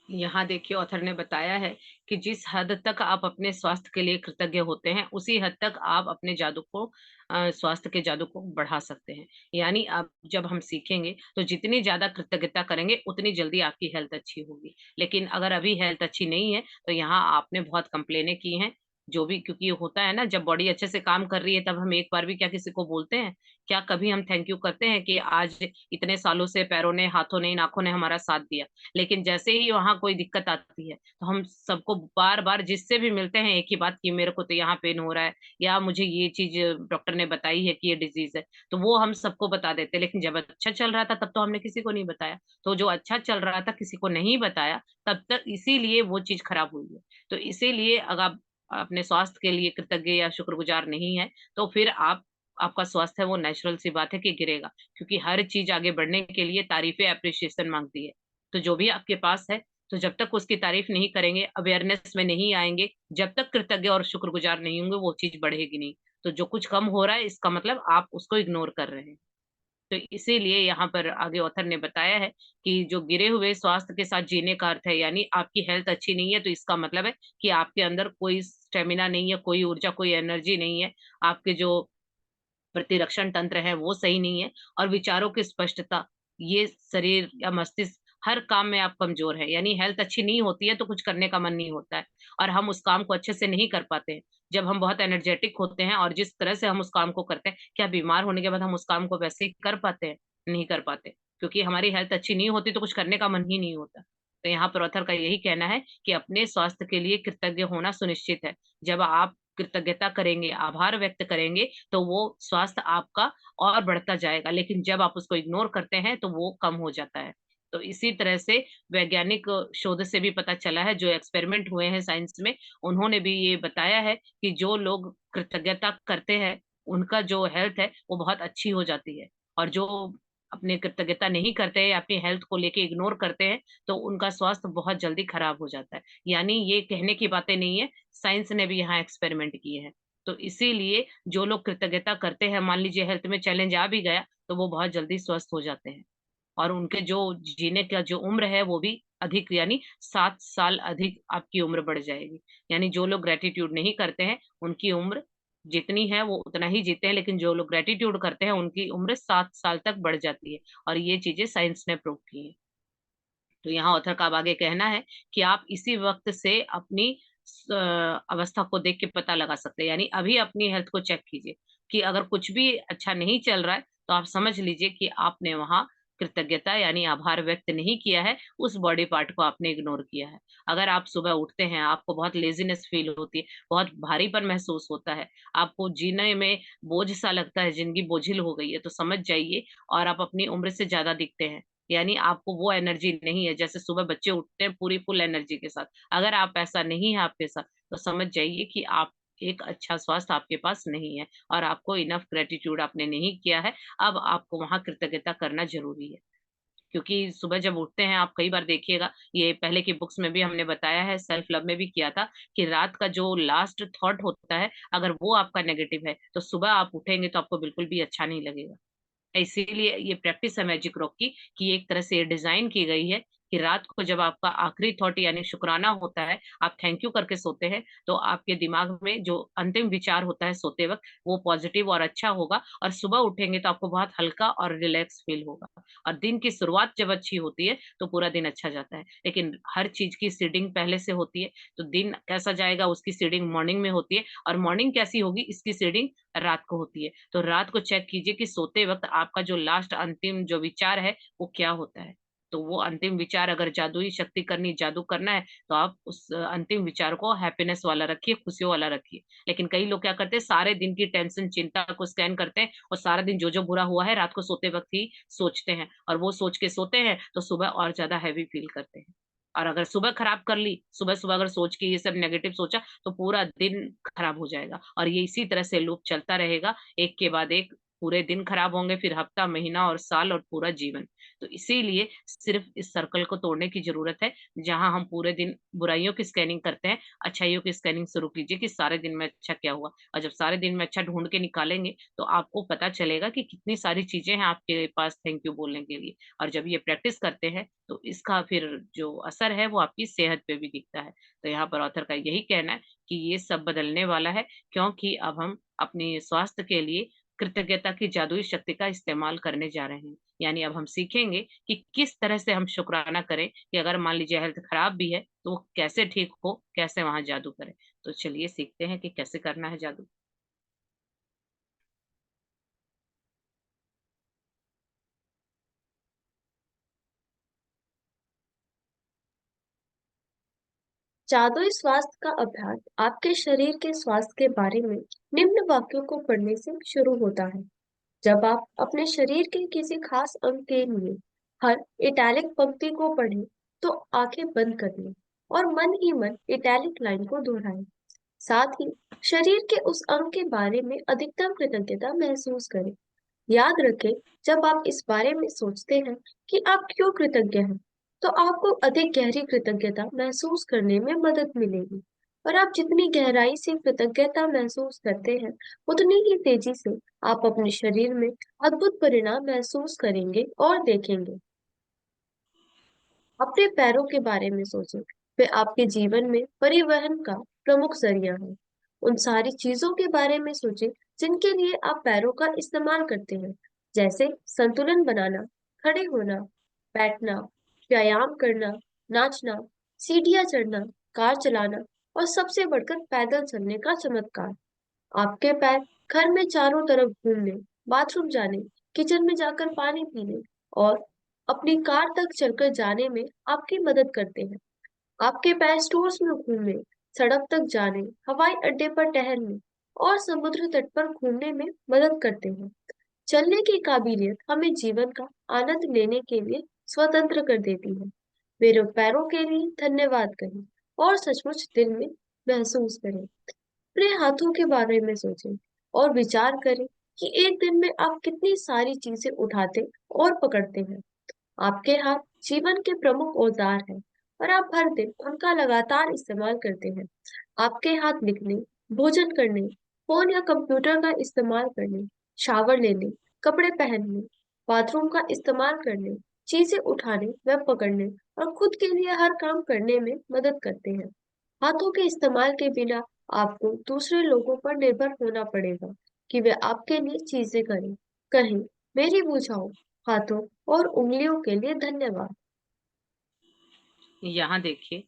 यहाँ देखिए ऑथर ने बताया है कि जिस हद तक आप अपने स्वास्थ्य के लिए कृतज्ञ होते हैं, उसी हद तक आप अपने जादू को स्वास्थ्य के जादू को बढ़ा सकते हैं। यानी अब जब हम सीखेंगे तो जितनी ज्यादा कृतज्ञता करेंगे उतनी जल्दी आपकी हेल्थ अच्छी होगी। लेकिन अगर अभी हेल्थ अच्छी नहीं है तो यहाँ आपने बहुत कंप्लेनें की हैं, जो भी, क्योंकि होता है ना, जब बॉडी अच्छे से काम कर रही है तब हम एक बार भी क्या किसी को बोलते हैं? क्या कभी हम थैंक यू करते हैं कि आज इतने सालों से पैरों ने, हाथों ने, नाखों ने हमारा साथ दिया? लेकिन जैसे ही वहां कोई दिक्कत आती है तो हम सबको बार बार जिससे भी मिलते हैं एक ही बात, कि मेरे को तो यहाँ पेन हो रहा है, या मुझे ये चीज डॉक्टर ने बताई है कि ये डिजीज है, तो वो हम सबको बता देते हैं। लेकिन जब अच्छा चल रहा था तब तो हमने किसी को नहीं बताया। तो जो अच्छा चल रहा था किसी को नहीं बताया, तब तक इसीलिए वो चीज खराब हुई है। तो इसीलिए अगर आप अपने स्वास्थ्य के लिए कृतज्ञ या शुक्रगुजार नहीं है, तो फिर आपका स्वास्थ्य है वो नेचुरल सी बात है कि गिरेगा, क्योंकि हर चीज आगे बढ़ने के लिए तारीफें, अप्रिशिएशन मांगती है। तो जो भी आपके पास है, तो जब तक उसकी तारीफ नहीं करेंगे, अवेयरनेस में नहीं आएंगे, जब तक कृतज्ञ और शुक्रगुजार नहीं होंगे, वो चीज बढ़ेगी नहीं। तो जो कुछ कम हो रहा है इसका मतलब आप उसको इग्नोर कर रहे हैं। तो इसीलिए यहाँ पर आगे ऑथर ने बताया है कि जो गिरे हुए स्वास्थ्य के साथ जीने का अर्थ है, यानी आपकी हेल्थ अच्छी नहीं है तो इसका मतलब है कि आपके अंदर कोई स्टेमिना नहीं है, कोई ऊर्जा, कोई एनर्जी नहीं है। आपके जो प्रतिरक्षण तंत्र है वो सही नहीं है, और विचारों की स्पष्टता, ये शरीर या मस्तिष्क हर काम में आप कमजोर है। यानी हेल्थ अच्छी नहीं होती है तो कुछ करने का मन नहीं होता है, और हम उस काम को अच्छे से नहीं कर पाते हैं। जब हम बहुत एनर्जेटिक होते हैं और जिस तरह से हम उस काम को करते हैं, क्या बीमार होने के बाद हम उस काम को वैसे ही कर पाते हैं? नहीं कर पाते, क्योंकि हमारी हेल्थ अच्छी नहीं होती तो कुछ करने का मन ही नहीं होता। तो यहाँ पर ऑथर का यही कहना है कि अपने स्वास्थ्य के लिए कृतज्ञ होना सुनिश्चित है। जब आप कृतज्ञता करेंगे, आभार व्यक्त करेंगे, तो वो स्वास्थ्य आपका और बढ़ता जाएगा। लेकिन जब आप उसको इग्नोर करते हैं तो वो कम हो जाता है। तो इसी तरह से वैज्ञानिक शोध से भी पता चला है, जो एक्सपेरिमेंट हुए हैं साइंस में, उन्होंने भी ये बताया है कि जो लोग कृतज्ञता करते हैं उनका जो हेल्थ है वो बहुत अच्छी हो जाती है। और जो अपने कृतज्ञता नहीं करते हैं, अपनी हेल्थ को लेके इग्नोर करते हैं, तो उनका स्वास्थ्य बहुत जल्दी खराब हो जाता है। यानी ये कहने की बातें नहीं है, साइंस ने भी यहाँ एक्सपेरिमेंट किए हैं। तो इसीलिए जो लोग कृतज्ञता करते हैं, मान लीजिए हेल्थ में चैलेंज आ भी गया, तो वो बहुत जल्दी स्वस्थ हो जाते हैं। और उनके जो जीने का जो उम्र है वो भी अधिक, यानी 7 साल अधिक आपकी उम्र बढ़ जाएगी। यानी जो लोग ग्रेटिट्यूड नहीं करते हैं उनकी उम्र जितनी है वो उतना ही जीते हैं, लेकिन जो लोग ग्रेटिट्यूड करते हैं उनकी उम्र 7 साल तक बढ़ जाती है। और ये चीजें साइंस ने प्रूव की है। तो यहाँ ऑथर का अब आगे कहना है कि आप इसी वक्त से अपनी अवस्था को देख के पता लगा सकते हैं। यानी अभी अपनी हेल्थ को चेक कीजिए कि अगर कुछ भी अच्छा नहीं चल रहा है तो आप समझ लीजिए कि आपने वहां कृतज्ञता यानी आभार व्यक्त नहीं किया है, उस बॉडी पार्ट को आपने इग्नोर किया है। अगर आप सुबह उठते हैं, आपको बहुत लेजीनेस फील होती है, बहुत भारीपन महसूस होता है, आपको जीने में बोझ सा लगता है, जिंदगी बोझिल हो गई है, तो समझ जाइए और आप अपनी उम्र से ज्यादा दिखते हैं। यानी आपको वो एनर्जी नहीं है, जैसे सुबह बच्चे उठते हैं पूरी फुल एनर्जी के साथ। अगर आप ऐसा नहीं है आपके साथ, तो समझ जाइए कि आप एक अच्छा स्वास्थ्य आपके पास नहीं है, और आपको इनफ ग्रेटिट्यूड आपने नहीं किया है। अब आपको वहां कृतज्ञता करना जरूरी है। क्योंकि सुबह जब उठते हैं, आप कई बार देखिएगा, ये पहले की बुक्स में भी हमने बताया है, सेल्फ लव में भी किया था, कि रात का जो लास्ट थॉट होता है, अगर वो आपका नेगेटिव है तो सुबह आप उठेंगे तो आपको बिल्कुल भी अच्छा नहीं लगेगा। इसीलिए ये प्रैक्टिस है मैजिक रॉक की, कि एक तरह से ये डिजाइन की गई है कि रात को जब आपका आखिरी थॉट यानी शुक्राना होता है, आप थैंक यू करके सोते हैं, तो आपके दिमाग में जो अंतिम विचार होता है सोते वक्त, वो पॉजिटिव और अच्छा होगा, और सुबह उठेंगे तो आपको बहुत हल्का और रिलैक्स फील होगा। और दिन की शुरुआत जब अच्छी होती है तो पूरा दिन अच्छा जाता है। लेकिन हर चीज की सीडिंग पहले से होती है, तो दिन कैसा जाएगा उसकी सीडिंग मॉर्निंग में होती है, और मॉर्निंग कैसी होगी इसकी सीडिंग रात को होती है। तो रात को चेक कीजिए कि सोते वक्त आपका जो लास्ट अंतिम जो विचार है वो क्या होता है। तो वो अंतिम विचार, अगर जादुई शक्ति करनी, जादू करना है, तो आप उस अंतिम विचार को हैप्पीनेस वाला रखिए, खुशियों वाला रखिए। लेकिन कई लोग क्या करते हैं, सारे दिन की टेंशन चिंता को स्कैन करते हैं और सारा दिन जो जो बुरा हुआ है रात को सोते वक्त ही सोचते हैं, और वो सोच के सोते हैं तो सुबह और ज्यादा हैवी फील करते हैं। और अगर सुबह खराब कर ली, सुबह सुबह अगर सोच के ये सब नेगेटिव सोचा, तो पूरा दिन खराब हो जाएगा, और ये इसी तरह से लूप चलता रहेगा, एक के बाद एक पूरे दिन खराब होंगे, फिर हफ्ता, महीना और साल और पूरा जीवन। तो इसीलिए सिर्फ इस सर्कल को तोड़ने की जरूरत है, जहां हम पूरे दिन बुराइयों की स्कैनिंग करते हैं, अच्छाइयों की स्कैनिंग शुरू कीजिए कि सारे दिन में अच्छा क्या हुआ। और जब सारे दिन में अच्छा ढूंढ के निकालेंगे, तो आपको पता चलेगा कि कितनी सारी चीजें हैं आपके पास थैंक यू बोलने के लिए। और जब ये प्रैक्टिस करते हैं, तो इसका फिर जो असर है वो आपकी सेहत पे भी दिखता है। तो यहाँ पर ऑथर का यही कहना है कि ये सब बदलने वाला है, क्योंकि अब हम अपने स्वास्थ्य के लिए कृतज्ञता की जादुई शक्ति का इस्तेमाल करने जा रहे हैं। यानी अब हम सीखेंगे कि किस तरह से हम शुक्राना करें, कि अगर मान लीजिए हेल्थ खराब भी है, तो वो कैसे ठीक हो, कैसे वहां जादू करें। तो चलिए सीखते हैं कि कैसे करना है जादू। जादुई स्वास्थ्य का अभ्यास आपके शरीर के स्वास्थ्य के बारे में निम्न वाक्यों को पढ़ने से शुरू होता है। जब आप अपने शरीर के किसी खास अंग के लिए हर इटैलिक पंक्ति को पढ़ें, तो आंखें बंद कर लें और मन ही मन इटैलिक लाइन को दोहराएं। साथ ही शरीर के उस अंग के बारे में अधिकतम कृतज्ञता महसूस करें। याद रखें, जब आप इस बारे में सोचते हैं कि आप क्यों कृतज्ञ हैं, तो आपको अधिक गहरी कृतज्ञता महसूस करने में मदद मिलेगी। और आप जितनी गहराई से कृतज्ञता महसूस करते हैं, उतनी ही तेजी से आप अपने शरीर में अद्भुत परिणाम महसूस करेंगे और देखेंगे। अपने पैरों के बारे में सोचें। वे आपके जीवन में परिवहन का प्रमुख जरिया है। उन सारी चीजों के बारे में सोचें जिनके लिए आप पैरों का इस्तेमाल करते हैं, जैसे संतुलन बनाना, खड़े होना, बैठना, व्यायाम करना, नाचना, सीढ़ियां चढ़ना, कार चलाना और सबसे बढ़कर पैदल चलने का चमत्कार। आपके पैर घर में चारों तरफ घूमने, बाथरूम जाने, किचन में जाकर पानी पीने और अपनी कार तक चलकर जाने में आपकी मदद करते हैं। आपके पैर स्टोर्स में घूमने, सड़क तक जाने, हवाई अड्डे पर टहलने और समुद्र तट पर घूमने में मदद करते हैं। चलने की काबिलियत हमें जीवन का आनंद लेने के लिए स्वतंत्र कर देती है। मेरे पैरों के लिए धन्यवाद कहें और सचमुच दिल में महसूस करें। अपने हाथों के बारे में सोचें और विचार करें कि एक दिन में आप कितनी सारी चीजें उठाते और पकड़ते हैं। आपके हाथ जीवन के प्रमुख औजार हैं और आप हर दिन उनका लगातार इस्तेमाल करते हैं। आपके हाथ लिखने, भोजन करने, फोन या कंप्यूटर का इस्तेमाल करने, शावर लेने, कपड़े पहनने, बाथरूम का इस्तेमाल करने, चीजें उठाने व पकड़ने और खुद के लिए हर काम करने में मदद करते हैं। हाथों के इस्तेमाल के बिना आपको दूसरे लोगों पर निर्भर होना पड़ेगा कि वे आपके लिए चीजें करें। कहें, मेरी बुझाओ हाथों और उंगलियों के लिए धन्यवाद। यहाँ देखिए,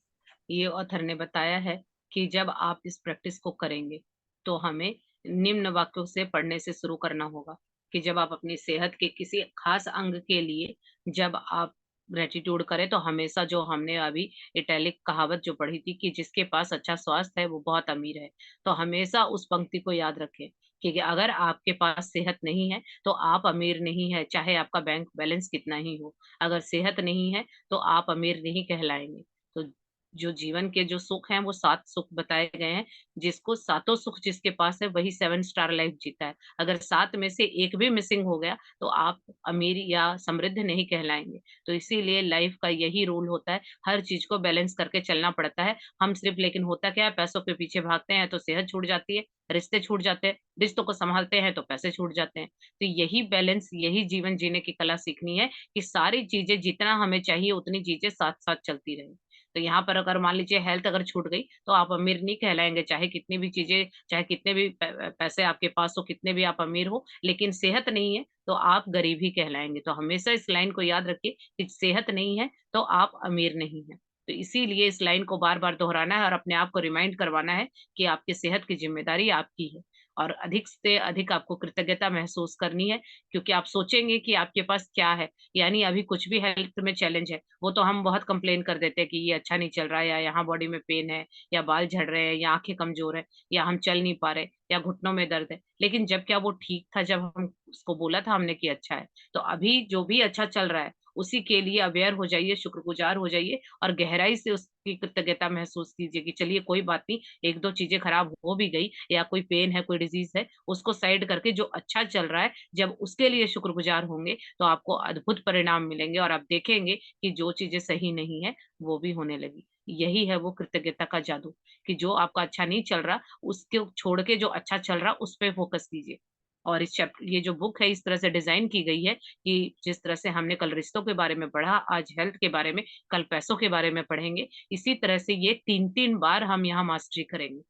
ये ऑथर ने बताया है कि जब आप इस प्रैक्टिस को करेंगे, तो हमें निम्न वाक्यों से पढ़ने से शुरू करना होगा। कि जब आप अपनी सेहत के किसी खास अंग के लिए जब आप ग्रेटिट्यूड करें, तो हमेशा, जो हमने अभी इटैलिक कहावत जो पढ़ी थी कि जिसके पास अच्छा स्वास्थ्य है वो बहुत अमीर है, तो हमेशा उस पंक्ति को याद रखें कि अगर आपके पास सेहत नहीं है, तो आप अमीर नहीं है, चाहे आपका बैंक बैलेंस कितना ही हो। अगर सेहत नहीं है, तो आप अमीर नहीं कहलाएंगे। तो जो जीवन के जो सुख हैं, वो 7 सुख बताए गए हैं। जिसको सातों सुख जिसके पास है, वही 7 स्टार लाइफ जीता है। अगर 7 में से एक भी मिसिंग हो गया, तो आप अमीर या समृद्ध नहीं कहलाएंगे। तो इसीलिए लाइफ का यही रूल होता है, हर चीज को बैलेंस करके चलना पड़ता है। हम सिर्फ, लेकिन होता क्या है, पैसों के पीछे भागते हैं तो सेहत छूट जाती है, रिश्ते छूट जाते हैं, रिश्तों को संभालते हैं तो पैसे छूट जाते हैं। तो यही बैलेंस, यही जीवन जीने की कला सीखनी है, कि सारी चीजें जितना हमें चाहिए उतनी चीजें साथ साथ चलती रहे। तो यहाँ पर अगर मान लीजिए हेल्थ अगर छूट गई, तो आप अमीर नहीं कहलाएंगे, चाहे कितनी भी चीजें, चाहे कितने भी पैसे आपके पास हो, कितने भी आप अमीर हो, लेकिन सेहत नहीं है तो आप गरीब ही कहलाएंगे। तो हमेशा इस लाइन को याद रखिए कि सेहत नहीं है तो आप अमीर नहीं है। तो इसीलिए इस लाइन को बार बार दोहराना है और अपने आप को रिमाइंड करवाना है कि आपकी सेहत की जिम्मेदारी आपकी है। और अधिक से अधिक आपको कृतज्ञता महसूस करनी है, क्योंकि आप सोचेंगे कि आपके पास क्या है। यानी अभी कुछ भी हेल्थ में चैलेंज है, वो तो हम बहुत कंप्लेन कर देते हैं कि ये अच्छा नहीं चल रहा है, या यहाँ बॉडी में पेन है, या बाल झड़ रहे हैं, या आंखें कमजोर है, या हम चल नहीं पा रहे, या घुटनों में दर्द है। लेकिन जब क्या वो ठीक था, जब हम उसको बोला था हमने कि अच्छा है। तो अभी जो भी अच्छा चल रहा है उसी के लिए अवेयर हो जाइए, शुक्रगुजार हो जाइए, और गहराई से उसकी कृतज्ञता महसूस कीजिए कि चलिए कोई बात नहीं, एक दो चीजें खराब हो भी गई, या कोई पेन है, कोई डिजीज है, उसको साइड करके जो अच्छा चल रहा है, जब उसके लिए शुक्रगुजार होंगे तो आपको अद्भुत परिणाम मिलेंगे, और आप देखेंगे कि जो चीजें सही नहीं है वो भी होने लगी। यही है वो कृतज्ञता का जादू, कि जो आपका अच्छा नहीं चल रहा उसके छोड़ के जो अच्छा चल रहा उस पर फोकस कीजिए। और इस चैप्टर, ये जो बुक है इस तरह से डिजाइन की गई है कि जिस तरह से हमने कल रिश्तों के बारे में पढ़ा, आज हेल्थ के बारे में, कल पैसों के बारे में पढ़ेंगे, इसी तरह से ये 3-3 बार हम यहाँ मास्टरी करेंगे।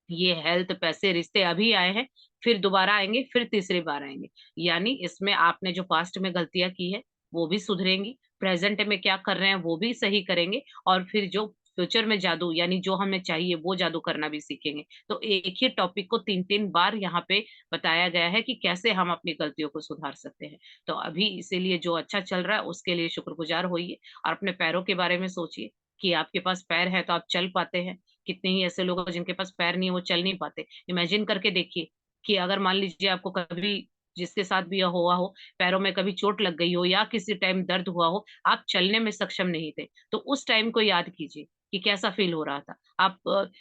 ये हेल्थ, पैसे, रिश्ते अभी आए हैं, फिर दोबारा आएंगे, फिर तीसरी बार आएंगे। यानी इसमें आपने जो पास्ट में गलतियां की है वो भी सुधरेंगी, प्रेजेंट में क्या कर रहे हैं वो भी सही करेंगे, और फिर जो फ्यूचर में जादू, यानी जो हमें चाहिए वो जादू करना भी सीखेंगे। तो एक ही टॉपिक को 3-3 बार यहाँ पे बताया गया है कि कैसे हम अपनी गलतियों को सुधार सकते हैं। तो अभी इसीलिए जो अच्छा चल रहा है उसके लिए शुक्रगुजार होइए, और अपने पैरों के बारे में सोचिए कि आपके पास पैर है तो आप चल पाते हैं। कितने ही ऐसे लोग हैं जिनके पास पैर नहीं है, वो चल नहीं पाते। इमेजिन करके देखिए कि अगर मान लीजिए आपको कभी, जिसके साथ भी यह हुआ हो, पैरों में कभी चोट लग गई हो, या किसी टाइम दर्द हुआ हो, आप चलने में सक्षम नहीं थे, तो उस टाइम को याद कीजिए कि कैसा फील हो रहा था। आप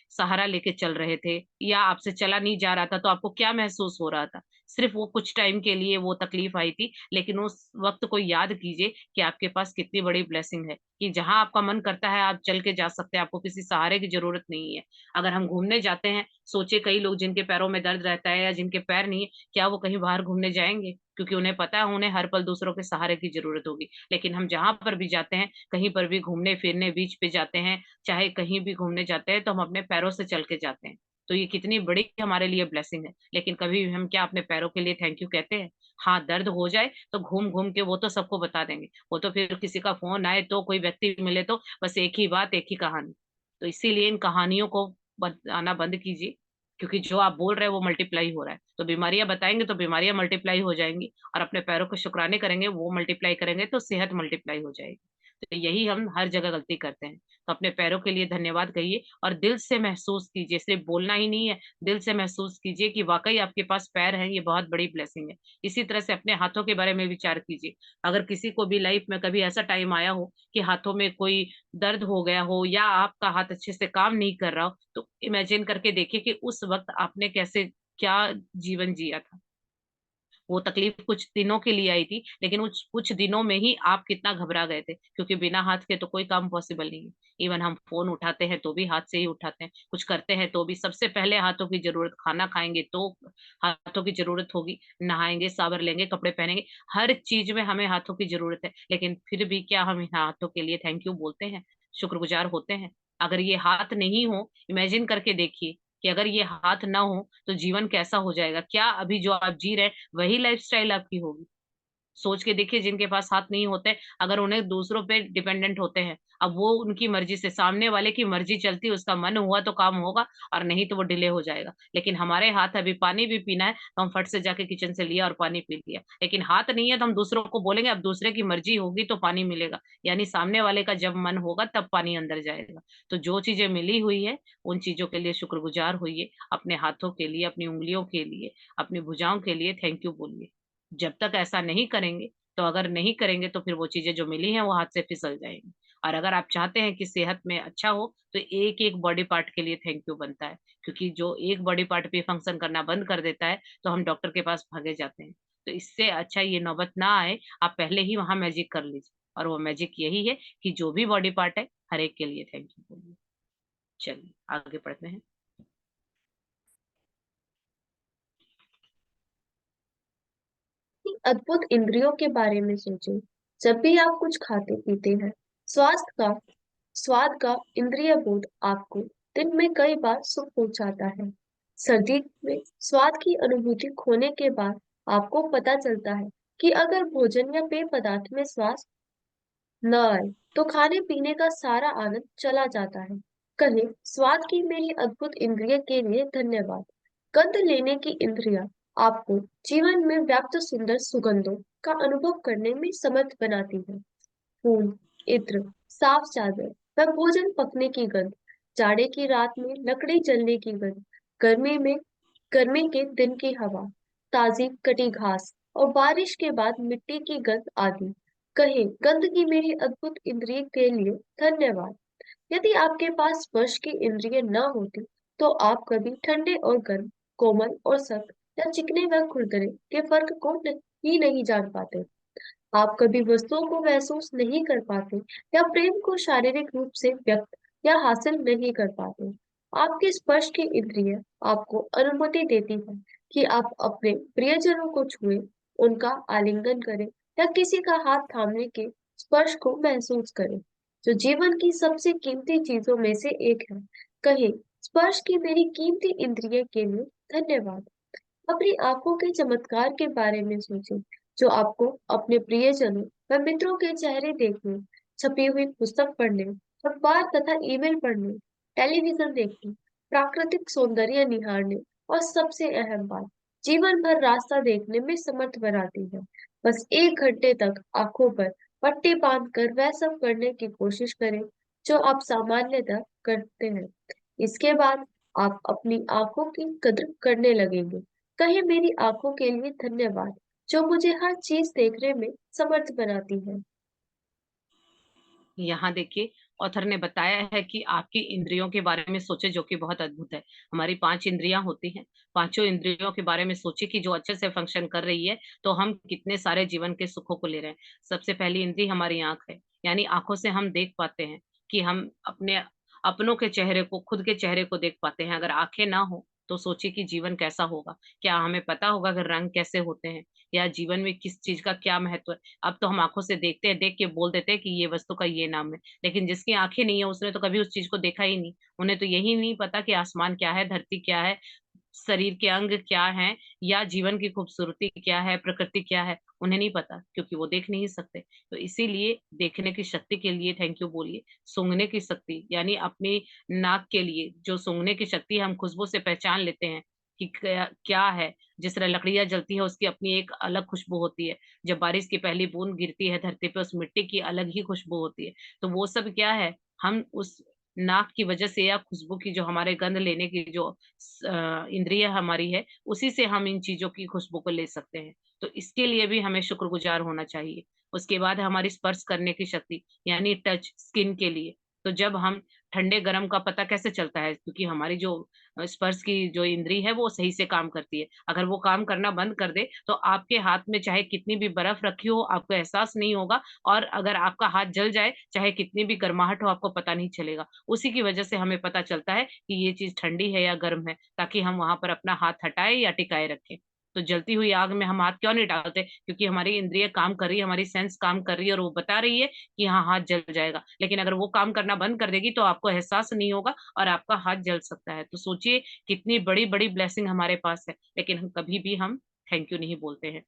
सहारा लेके चल रहे थे, या आपसे चला नहीं जा रहा था, तो आपको क्या महसूस हो रहा था। सिर्फ वो कुछ टाइम के लिए वो तकलीफ आई थी, लेकिन उस वक्त को याद कीजिए कि आपके पास कितनी बड़ी ब्लेसिंग है, कि जहां आपका मन करता है आप चल के जा सकते हैं, आपको किसी सहारे की जरूरत नहीं है। अगर हम घूमने जाते हैं, सोचे कई लोग जिनके पैरों में दर्द रहता है या जिनके पैर नहीं है, क्या वो कहीं बाहर घूमने जाएंगे? क्योंकि उन्हें पता है उन्हें हर पल दूसरों के सहारे की जरूरत होगी। लेकिन हम जहां पर भी जाते हैं, कहीं पर भी घूमने फिरने, बीच पे जाते हैं, चाहे कहीं भी घूमने जाते हैं, तो हम अपने पैरों से चल के जाते हैं। तो ये कितनी बड़ी हमारे लिए ब्लेसिंग है। लेकिन कभी हम क्या अपने पैरों के लिए थैंक यू कहते हैं? हाँ, दर्द हो जाए तो घूम घूम के वो तो सबको बता देंगे, वो तो फिर किसी का फोन आए तो कोई व्यक्ति मिले तो बस एक ही बात, एक ही कहानी। तो इसीलिए इन कहानियों को बताना बंद कीजिए, क्योंकि जो आप बोल रहे हैं वो मल्टीप्लाई हो रहा है। तो बीमारियां बताएंगे तो बीमारियां मल्टीप्लाई हो जाएंगी, और अपने पैरों को शुक्राने करेंगे, वो मल्टीप्लाई करेंगे तो सेहत मल्टीप्लाई हो जाएगी। तो यही हम हर जगह गलती करते हैं। तो अपने पैरों के लिए धन्यवाद कहिए, और दिल से महसूस कीजिए, सिर्फ बोलना ही नहीं है, दिल से महसूस कीजिए कि वाकई आपके पास पैर है, ये बहुत बड़ी ब्लेसिंग है। इसी तरह से अपने हाथों के बारे में विचार कीजिए। अगर किसी को भी लाइफ में कभी ऐसा टाइम आया हो कि हाथों में कोई दर्द हो गया हो, या आपका हाथ अच्छे से काम नहीं कर रहा हो, तो इमेजिन करके देखिए कि उस वक्त आपने कैसे, क्या जीवन जिया था। वो तकलीफ कुछ दिनों के लिए आई थी, लेकिन उस कुछ दिनों में ही आप कितना घबरा गए थे, क्योंकि बिना हाथ के तो कोई काम पॉसिबल नहीं है। इवन हम फोन उठाते हैं तो भी हाथ से ही उठाते हैं, कुछ करते हैं तो भी सबसे पहले हाथों की जरूरत, खाना खाएंगे तो हाथों की जरूरत होगी, नहाएंगे, सावर लेंगे, कपड़े पहनेंगे, हर चीज में हमें हाथों की जरूरत है। लेकिन फिर भी क्या हम इन हाथों के लिए थैंक यू बोलते हैं, शुक्रगुजार होते हैं? अगर ये हाथ नहीं हो, इमेजिन करके देखिए कि अगर ये हाथ ना हो तो जीवन कैसा हो जाएगा। क्या अभी जो आप जी रहे हैं वही लाइफस्टाइल आपकी होगी? सोच के देखिए, जिनके पास हाथ नहीं होते, अगर उन्हें दूसरों पे डिपेंडेंट होते हैं, अब वो उनकी मर्जी से, सामने वाले की मर्जी चलती, उसका मन हुआ तो काम होगा, और नहीं तो वो डिले हो जाएगा। लेकिन हमारे हाथ, अभी पानी भी पीना है तो हम फट से जाके किचन से लिया और पानी पी लिया। लेकिन हाथ नहीं है तो हम दूसरों को बोलेंगे, अब दूसरे की मर्जी होगी तो पानी मिलेगा, यानी सामने वाले का जब मन होगा तब पानी अंदर जाएगा। तो जो चीजें मिली हुई है उन चीजों के लिए शुक्रगुजार होइए, अपने हाथों के लिए, अपनी उंगलियों के लिए, अपनी भुजाओं के लिए थैंक यू बोलिए। जब तक ऐसा नहीं करेंगे, तो अगर नहीं करेंगे तो फिर वो चीजें जो मिली हैं वो हाथ से फिसल जाएंगी। और अगर आप चाहते हैं कि सेहत में अच्छा हो, तो एक एक बॉडी पार्ट के लिए थैंक यू बनता है, क्योंकि जो एक बॉडी पार्ट भी फंक्शन करना बंद कर देता है तो हम डॉक्टर के पास भागे जाते हैं। तो इससे अच्छा ये नौबत ना आए, आप पहले ही वहां मैजिक कर लीजिए, और वो मैजिक यही है कि जो भी बॉडी पार्ट है हर एक के लिए थैंक यू बोलिए। चलिए आगे पढ़ते हैं। अपनी अद्भुत इंद्रियों के बारे में सोचें। जब भी आप कुछ खाते पीते हैं, स्वास्थ्य का स्वाद का इंद्रिय बोध आपको दिन में कई बार सुख पहुंचाता है। सर्दी में स्वाद की अनुभूति खोने के बाद आपको पता चलता है कि अगर भोजन या पेय पदार्थ में स्वाद न आए तो खाने पीने का सारा आनंद चला जाता है। कहें, स्वाद की मेरी अद्भुत इंद्रिय के लिए धन्यवाद। गंध लेने की इंद्रियां आपको जीवन में व्याप्त सुंदर सुगंधों का अनुभव करने में समर्थ बनाती है। फूल, इत्र, साफ चादर व भोजन पकने की गंध, जाड़े की रात में लकड़ी जलने की गंध, गर्मी में गर्मी के दिन की हवा, ताजी कटी घास और बारिश के बाद मिट्टी की गंध आदि। कहे गंध की मेरी अद्भुत इंद्रिय के लिए धन्यवाद। यदि आपके पास स्पर्श की इंद्रिय न होती, तो आप कभी ठंडे और गर्म, कोमल और सख्त या चिकने व खुरदरे के फर्क को ही नहीं जान पाते। आप कभी वस्तुओं को महसूस नहीं कर पाते या प्रेम को शारीरिक रूप से व्यक्त या हासिल नहीं कर पाते। आपके स्पर्श की इंद्रिय आपको अनुमति देती है कि आप अपने प्रियजनों को छुएं, उनका आलिंगन करें या किसी का हाथ थामने के स्पर्श को महसूस करें, जो जीवन की सबसे कीमती चीजों में से एक है। कहे स्पर्श की मेरी कीमती इंद्रिय के लिए धन्यवाद। अपनी आंखों के चमत्कार के बारे में सोचें, जो आपको अपने प्रियजनों व मित्रों के चेहरे देखने, छपी हुई पुस्तक पढ़ने, अखबार तथा ईमेल पढ़ने, टेलीविजन देखने, प्राकृतिक सौंदर्य निहारने और सबसे अहम बात, जीवन भर रास्ता देखने में समर्थ बनाती है। बस 1 घंटे तक आंखों पर पट्टी बांध कर वह सब करने की कोशिश करें जो आप सामान्यतः करते हैं। इसके बाद आप अपनी आंखों की कद्र करने लगेंगे। कहे मेरी आंखों के लिए धन्यवाद, जो मुझे हर चीज देखने में समर्थ बनाती है। यहाँ देखिए, ऑथर ने बताया है कि आपकी इंद्रियों के बारे में सोचे, जो कि बहुत अद्भुत है। हमारी 5 इंद्रियां होती हैं। पांचों इंद्रियों के बारे में सोचे कि जो अच्छे से फंक्शन कर रही है, तो हम कितने सारे जीवन के सुखों को ले रहे हैं। सबसे पहली इंद्री हमारी आंख है, यानी आंखों से हम देख पाते हैं कि हम अपने अपनों के चेहरे को, खुद के चेहरे को देख पाते हैं। अगर आंखें ना हो तो सोचिए कि जीवन कैसा होगा। क्या हमें पता होगा कि रंग कैसे होते हैं, या जीवन में किस चीज का क्या महत्व है। अब तो हम आंखों से देखते हैं, देख के बोल देते हैं कि ये वस्तु का ये नाम है, लेकिन जिसकी आंखें नहीं है उसने तो कभी उस चीज को देखा ही नहीं। उन्हें तो यही नहीं पता कि आसमान क्या है, धरती क्या है, शरीर के अंग क्या हैं, या जीवन की खूबसूरती क्या है, प्रकृति क्या है। उन्हें नहीं पता, क्योंकि वो देख नहीं सकते। तो इसीलिए देखने की शक्ति के लिए थैंक यू बोलिए। सूंघने की शक्ति, यानी अपनी नाक के लिए जो सूंघने की शक्ति, हम खुशबू से पहचान लेते हैं कि क्या है। जिस तरह लकड़ियां जलती है, उसकी अपनी एक अलग खुशबू होती है। जब बारिश की पहली बूंद गिरती है धरती पे, उस मिट्टी की अलग ही खुशबू होती है। तो वो सब क्या है, हम उस नाक की वजह से, या खुशबू की, जो हमारे गंध लेने की जो इंद्रिय हमारी है, उसी से हम इन चीजों की खुशबू को ले सकते हैं। तो इसके लिए भी हमें शुक्रगुजार होना चाहिए। उसके बाद है हमारी स्पर्श करने की शक्ति, यानी टच, स्किन के लिए। तो जब हम ठंडे गर्म का पता कैसे चलता है, क्योंकि हमारी जो स्पर्श की जो इंद्री है वो सही से काम करती है। अगर वो काम करना बंद कर दे, तो आपके हाथ में चाहे कितनी भी बर्फ रखी हो, आपको एहसास नहीं होगा। और अगर आपका हाथ जल जाए, चाहे कितनी भी गर्माहट हो, आपको पता नहीं चलेगा। उसी की वजह से हमें पता चलता है कि ये चीज ठंडी है या गर्म है, ताकि हम वहां पर अपना हाथ हटाए या टिकाए रखें। तो जलती हुई आग में हम हाथ क्यों नहीं डालते? क्योंकि हमारी इंद्रिय काम कर रही है, हमारी सेंस काम कर रही है, और वो बता रही है कि हाँ, हाथ जल जाएगा। लेकिन अगर वो काम करना बंद कर देगी, तो आपको एहसास नहीं होगा और आपका हाथ जल सकता है। तो सोचिए कितनी बड़ी बड़ी ब्लेसिंग हमारे पास है, लेकिन हम कभी भी हम थैंक यू नहीं बोलते हैं।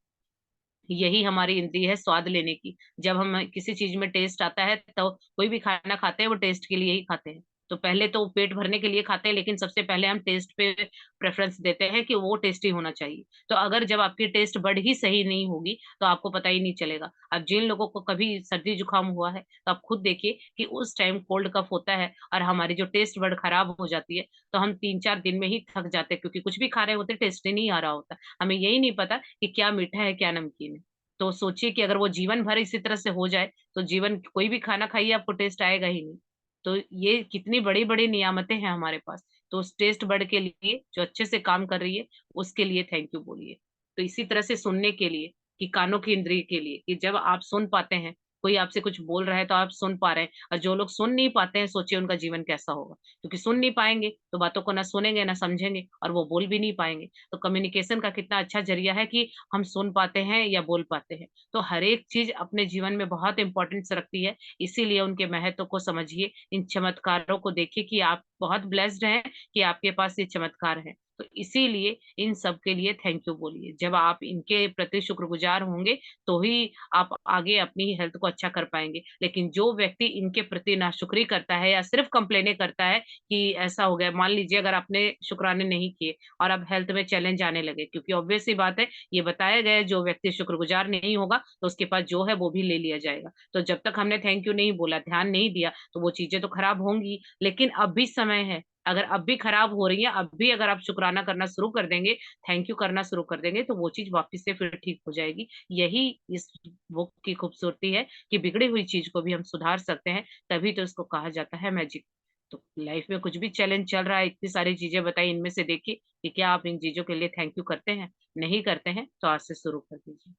यही हमारी इंद्रिय है स्वाद लेने की। जब हम किसी चीज में टेस्ट आता है, तो कोई भी खाना खाते हैं वो टेस्ट के लिए ही खाते हैं। तो पहले तो पेट भरने के लिए खाते हैं, लेकिन सबसे पहले हम टेस्ट पे प्रेफरेंस देते हैं कि वो टेस्टी होना चाहिए। तो अगर जब आपकी टेस्ट बड ही सही नहीं होगी, तो आपको पता ही नहीं चलेगा। अब जिन लोगों को कभी सर्दी जुकाम हुआ है, तो आप खुद देखिए कि उस टाइम कोल्ड कफ होता है और हमारी जो टेस्ट बड खराब हो जाती है, तो हम 3-4 दिन में ही थक जाते हैं, क्योंकि कुछ भी खा रहे होते, टेस्ट ही नहीं आ रहा होता। हमें यही नहीं पता कि क्या मीठा है, क्या नमकीन है। तो सोचिए कि अगर वो जीवन भर इसी तरह से हो जाए, तो जीवन, कोई भी खाना खाइए आपको टेस्ट आएगा ही नहीं। तो ये कितनी बड़ी बड़ी नियामतें हैं हमारे पास। तो उस टेस्ट बड के लिए जो अच्छे से काम कर रही है, उसके लिए थैंक यू बोलिए। तो इसी तरह से सुनने के लिए, कि कानों की इंद्रिय के लिए, कि जब आप सुन पाते हैं, कोई आपसे कुछ बोल रहा है तो आप सुन पा रहे हैं। और जो लोग सुन नहीं पाते हैं, सोचिए उनका जीवन कैसा होगा। क्योंकि सुन नहीं पाएंगे तो बातों को ना सुनेंगे ना समझेंगे, और वो बोल भी नहीं पाएंगे। तो कम्युनिकेशन का कितना अच्छा जरिया है कि हम सुन पाते हैं या बोल पाते हैं। तो हर एक चीज अपने जीवन में बहुत इंपॉर्टेंस रखती है। इसीलिए उनके महत्व को समझिए, इन चमत्कारों को देखिए कि आप बहुत ब्लेस्ड हैं कि आपके पास ये चमत्कार है। तो इसीलिए इन सब के लिए थैंक यू बोलिए। जब आप इनके प्रति शुक्रगुजार होंगे तो ही आप आगे अपनी हेल्थ को अच्छा कर पाएंगे। लेकिन जो व्यक्ति इनके प्रति नाशुक्री करता है या सिर्फ कंप्लेने करता है कि ऐसा हो गया, मान लीजिए अगर आपने शुक्राने नहीं किए और अब हेल्थ में चैलेंज आने लगे, क्योंकि ऑब्वियस सी बात है, ये बताया गया है जो व्यक्ति शुक्रगुजार नहीं होगा तो उसके पास जो है वो भी ले लिया जाएगा। तो जब तक हमने थैंक यू नहीं बोला, ध्यान नहीं दिया, तो वो चीजें तो खराब होंगी। लेकिन अब भी समय है, अगर अब भी खराब हो रही है, अब भी अगर आप शुक्राना करना शुरू कर देंगे, थैंक यू करना शुरू कर देंगे, तो वो चीज वापस से फिर ठीक हो जाएगी। यही इस बुक की खूबसूरती है कि बिगड़ी हुई चीज को भी हम सुधार सकते हैं, तभी तो इसको कहा जाता है मैजिक। तो लाइफ में कुछ भी चैलेंज चल रहा है, इतनी सारी चीजें बताई, इनमें से देखिए कि क्या आप इन चीजों के लिए थैंक यू करते हैं। नहीं करते हैं तो आज से शुरू कर दीजिए।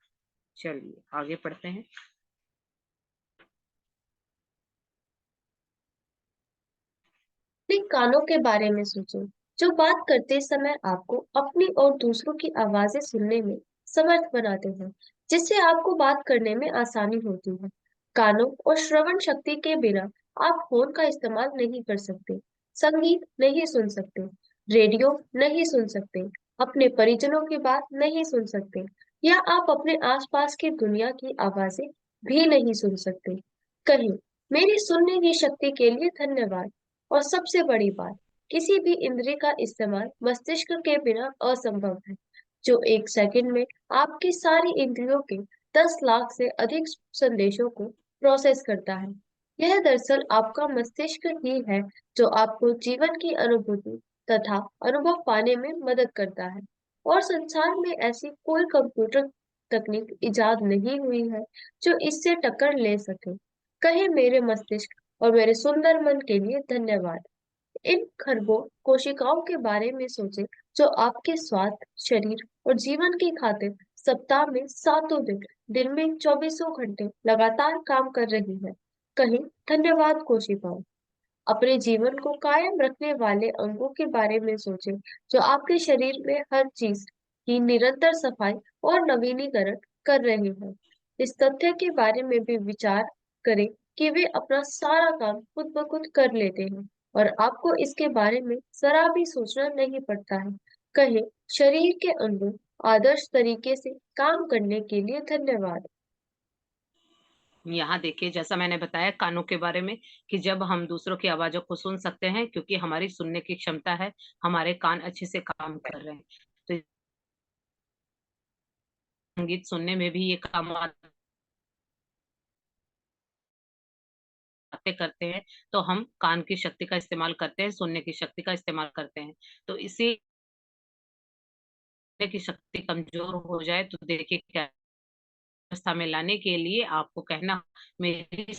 चलिए आगे पढ़ते हैं। अपने कानों के बारे में सोचें, जो बात करते समय आपको अपनी और दूसरों की आवाजें सुनने में समर्थ बनाते हैं, जिससे आपको बात करने में आसानी होती है। कानों और श्रवण शक्ति के बिना आप फोन का इस्तेमाल नहीं कर सकते, संगीत नहीं सुन सकते, रेडियो नहीं सुन सकते, अपने परिजनों की बात नहीं सुन सकते, या आप अपने आसपास की दुनिया की आवाजें भी नहीं सुन सकते। कहीं मेरी सुनने की शक्ति के लिए धन्यवाद। और सबसे बड़ी बात, किसी भी इंद्रिय का इस्तेमाल मस्तिष्क के बिना असंभव है, जो एक सेकंड में आपकी सारी इंद्रियों के 10 लाख से अधिक संदेशों को प्रोसेस करता है। यह दरअसल आपका मस्तिष्क ही है जो आपको जीवन की अनुभूति तथा अनुभव पाने में मदद करता है। और संसार में ऐसी कोई कंप्यूटर तकनीक इजाद नहीं हुई है जो इससे टक्कर ले सके। कहे मेरे मस्तिष्क और मेरे सुंदर मन के लिए धन्यवाद। इन खरबों कोशिकाओं के बारे में सोचें जो आपके स्वास्थ्य, शरीर और जीवन की खातिर सप्ताह में 7 दिन, दिन में 24 घंटे लगातार काम कर रही है। कहीं धन्यवाद कोशिकाओं। अपने जीवन को कायम रखने वाले अंगों के बारे में सोचें जो आपके शरीर में हर चीज की निरंतर सफाई और नवीनीकरण कर रहे हैं। इस तथ्य के बारे में भी विचार करें कि वे अपना सारा काम खुद ब खुद कर लेते हैं और आपको इसके बारे में जरा भी सोचना नहीं पड़ता है। कहें शरीर के अंगों आदर्श तरीके से काम करने के लिए धन्यवाद। यहाँ देखिए, जैसा मैंने बताया कानों के बारे में, कि जब हम दूसरों की आवाजों को सुन सकते हैं, क्योंकि हमारी सुनने की क्षमता है, हमारे कान अच्छे से काम कर रहे हैं, तो संगीत सुनने में भी ये काम बातें करते हैं, तो हम कान की शक्ति का इस्तेमाल करते हैं, सुनने की शक्ति का इस्तेमाल करते हैं। तो इसी की शक्ति कमजोर हो जाए तो देखिए क्या अवस्था में लाने के लिए आपको कहना, मेरी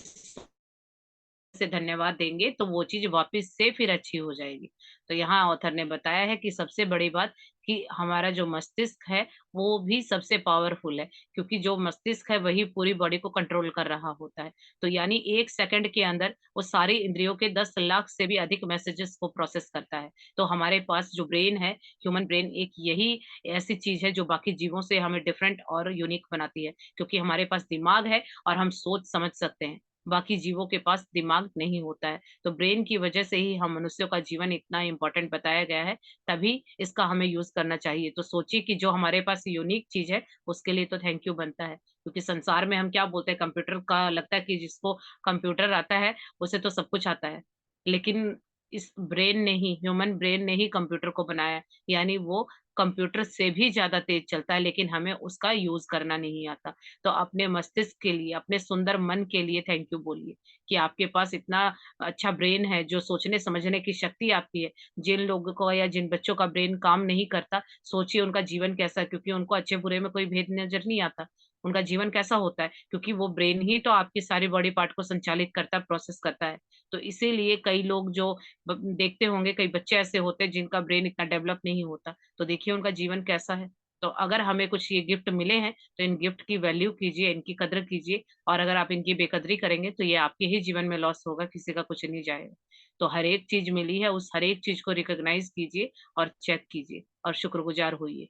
से धन्यवाद देंगे तो वो चीज वापस से फिर अच्छी हो जाएगी। तो यहाँ ऑथर ने बताया है कि सबसे बड़ी बात कि हमारा जो मस्तिष्क है वो भी सबसे पावरफुल है, क्योंकि जो मस्तिष्क है वही पूरी बॉडी को कंट्रोल कर रहा होता है। तो यानी 1 सेकंड के अंदर वो सारी इंद्रियों के 10 लाख से भी अधिक मैसेजेस को प्रोसेस करता है। तो हमारे पास जो ब्रेन है, ह्यूमन ब्रेन, एक यही ऐसी चीज है जो बाकी जीवों से हमें डिफरेंट और यूनिक बनाती है, क्योंकि हमारे पास दिमाग है और हम सोच समझ सकते हैं। बाकी जीवों के पास दिमाग नहीं होता है। तो ब्रेन की वजह से ही हम मनुष्यों का जीवन इतना इम्पोर्टेंट बताया गया है, तभी इसका हमें यूज करना चाहिए। तो सोचिए कि जो हमारे पास यूनिक चीज है उसके लिए तो थैंक यू बनता है, क्योंकि संसार में हम क्या बोलते हैं, कंप्यूटर का लगता है कि जिसको कंप्यूटर आता है उसे तो सब कुछ आता है, लेकिन इस ब्रेन ने ही, ह्यूमन ब्रेन ने ही कंप्यूटर को बनाया, यानी वो कंप्यूटर से भी ज्यादा तेज चलता है, लेकिन हमें उसका यूज करना नहीं आता। तो अपने मस्तिष्क के लिए, अपने सुंदर मन के लिए थैंक यू बोलिए कि आपके पास इतना अच्छा ब्रेन है, जो सोचने समझने की शक्ति आपकी है। जिन लोगों को या जिन बच्चों का ब्रेन काम नहीं करता, सोचिए उनका जीवन कैसा है, क्योंकि उनको अच्छे बुरे में कोई भेद नजर नहीं आता। उनका जीवन कैसा होता है, क्योंकि वो ब्रेन ही तो आपकी सारी बॉडी पार्ट को संचालित करता है, प्रोसेस करता है। तो इसीलिए कई लोग जो देखते होंगे, कई बच्चे ऐसे होते हैं जिनका ब्रेन इतना डेवलप नहीं होता, तो देखिए उनका जीवन कैसा है। तो अगर हमें कुछ ये गिफ्ट मिले हैं तो इन गिफ्ट की वैल्यू कीजिए, इनकी कदर कीजिए, और अगर आप इनकी बेकदरी करेंगे तो ये आपके ही जीवन में लॉस होगा, किसी का कुछ नहीं जाएगा। तो हर एक चीज मिली है, उस हर एक चीज को रिकॉग्नाइज कीजिए और चेक कीजिए और शुक्रगुजार होइए।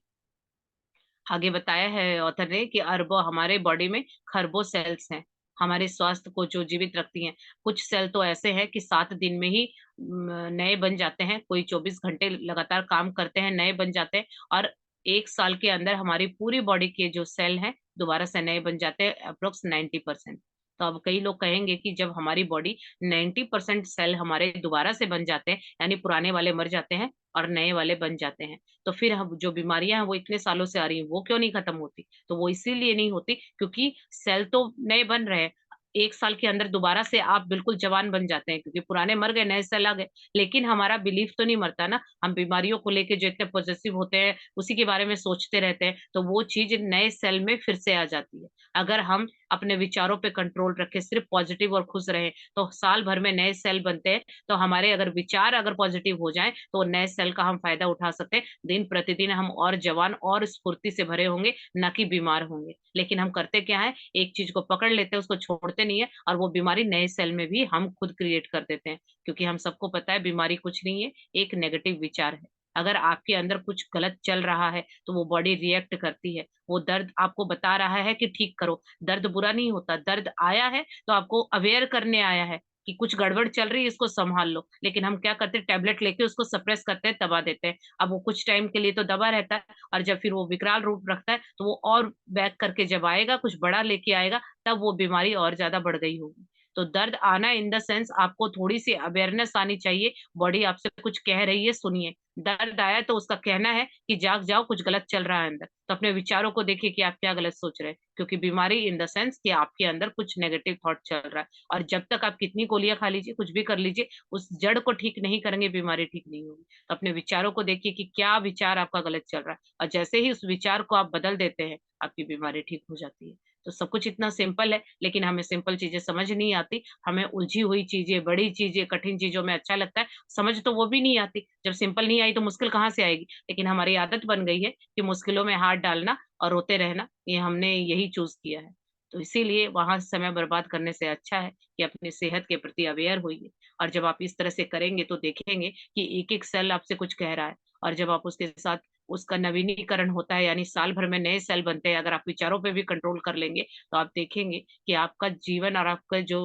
आगे बताया है ऑथर ने कि अरबों, हमारे बॉडी में खरबों सेल्स हैं। हमारे स्वास्थ्य को जो जीवित रखती हैं। कुछ सेल तो ऐसे हैं कि 7 दिन में ही नए बन जाते हैं, कोई 24 घंटे लगातार काम करते हैं, नए बन जाते हैं। और 1 साल के अंदर हमारी पूरी बॉडी के जो सेल हैं दोबारा से नए बन जाते हैं, अप्रोक्स 90%। तो अब कई लोग कहेंगे कि जब हमारी बॉडी 90% सेल हमारे दोबारा से बन जाते हैं, यानी पुराने वाले मर जाते हैं और नए वाले बन जाते हैं, तो फिर हम जो बीमारियां हैं वो इतने सालों से आ रही हैं वो क्यों नहीं खत्म होती? तो वो इसीलिए नहीं होती क्योंकि सेल तो नए बन रहे हैं। 1 साल के अंदर दोबारा से आप बिल्कुल जवान बन जाते हैं, क्योंकि पुराने मर गए, नए सेल आ गए। लेकिन हमारा बिलीफ तो नहीं मरता ना, हम बीमारियों को लेके जो इतने पॉजिटिव होते हैं, उसी के बारे में सोचते रहते हैं, तो वो चीज नए सेल में फिर से आ जाती है। अगर हम अपने विचारों पे कंट्रोल रखें, सिर्फ पॉजिटिव और खुश रहें, तो साल भर में नए सेल बनते हैं। तो हमारे अगर विचार अगर पॉजिटिव हो जाएं, तो नए सेल का हम फायदा उठा सकते हैं। दिन प्रतिदिन हम और जवान और स्फूर्ति से भरे होंगे, ना कि बीमार होंगे। लेकिन हम करते क्या है, एक चीज को पकड़ लेते हैं, उसको छोड़ते नहीं है, और वो बीमारी नए सेल में भी हम खुद क्रिएट कर देते हैं। क्योंकि हम सबको पता है बीमारी कुछ नहीं है, एक नेगेटिव विचार है। अगर आपके अंदर कुछ गलत चल रहा है तो वो बॉडी रिएक्ट करती है, वो दर्द आपको बता रहा है कि ठीक करो। दर्द बुरा नहीं होता, दर्द आया है तो आपको अवेयर करने आया है कि कुछ गड़बड़ चल रही है, इसको संभाल लो। लेकिन हम क्या करते हैं, टेबलेट लेके उसको सप्रेस करते हैं, दबा देते हैं। अब वो कुछ टाइम के लिए तो दबा रहता है, और जब फिर वो विकराल रूप रखता है तो वो और बैक करके जब आएगा, कुछ बड़ा लेके आएगा, तब वो बीमारी और ज्यादा बढ़ गई होगी। तो दर्द आना इन द सेंस, आपको थोड़ी सी अवेयरनेस आनी चाहिए, बॉडी आपसे कुछ कह रही है, सुनिए। दर्द आया तो उसका कहना है कि जाग जाओ, कुछ गलत चल रहा है अंदर। तो अपने विचारों को देखिए कि आप क्या गलत सोच रहे हैं, क्योंकि बीमारी इन द सेंस कि आपके अंदर कुछ नेगेटिव थॉट चल रहा है। और जब तक आप कितनी गोलियां खा लीजिए, कुछ भी कर लीजिए, उस जड़ को ठीक नहीं करेंगे, बीमारी ठीक नहीं होगी। तो अपने विचारों को देखिए कि क्या विचार आपका गलत चल रहा है, और जैसे ही उस विचार को आप बदल देते हैं, आपकी बीमारी ठीक हो जाती है। तो सब कुछ इतना सिंपल है, लेकिन हमें सिंपल चीजें समझ नहीं आती। हमें उलझी हुई चीजें, बड़ी चीजें, कठिन चीजों में अच्छा लगता है, समझ तो वो भी नहीं आती। जब सिंपल नहीं आई तो मुश्किल कहाँ से आएगी? लेकिन हमारी आदत बन गई है कि मुश्किलों में हाथ डालना और रोते रहना, ये हमने यही चूज किया है। तो इसीलिए वहां समय बर्बाद करने से अच्छा है कि अपनी सेहत के प्रति अवेयर होइए। और जब आप इस तरह से करेंगे तो देखेंगे कि एक एक सेल आपसे कुछ कह रहा है। और जब आप उसके साथ उसका नवीनीकरण होता है, यानी साल भर में नए सेल बनते हैं, अगर आप विचारों पे भी कंट्रोल कर लेंगे, तो आप देखेंगे कि आपका जीवन और आपका जो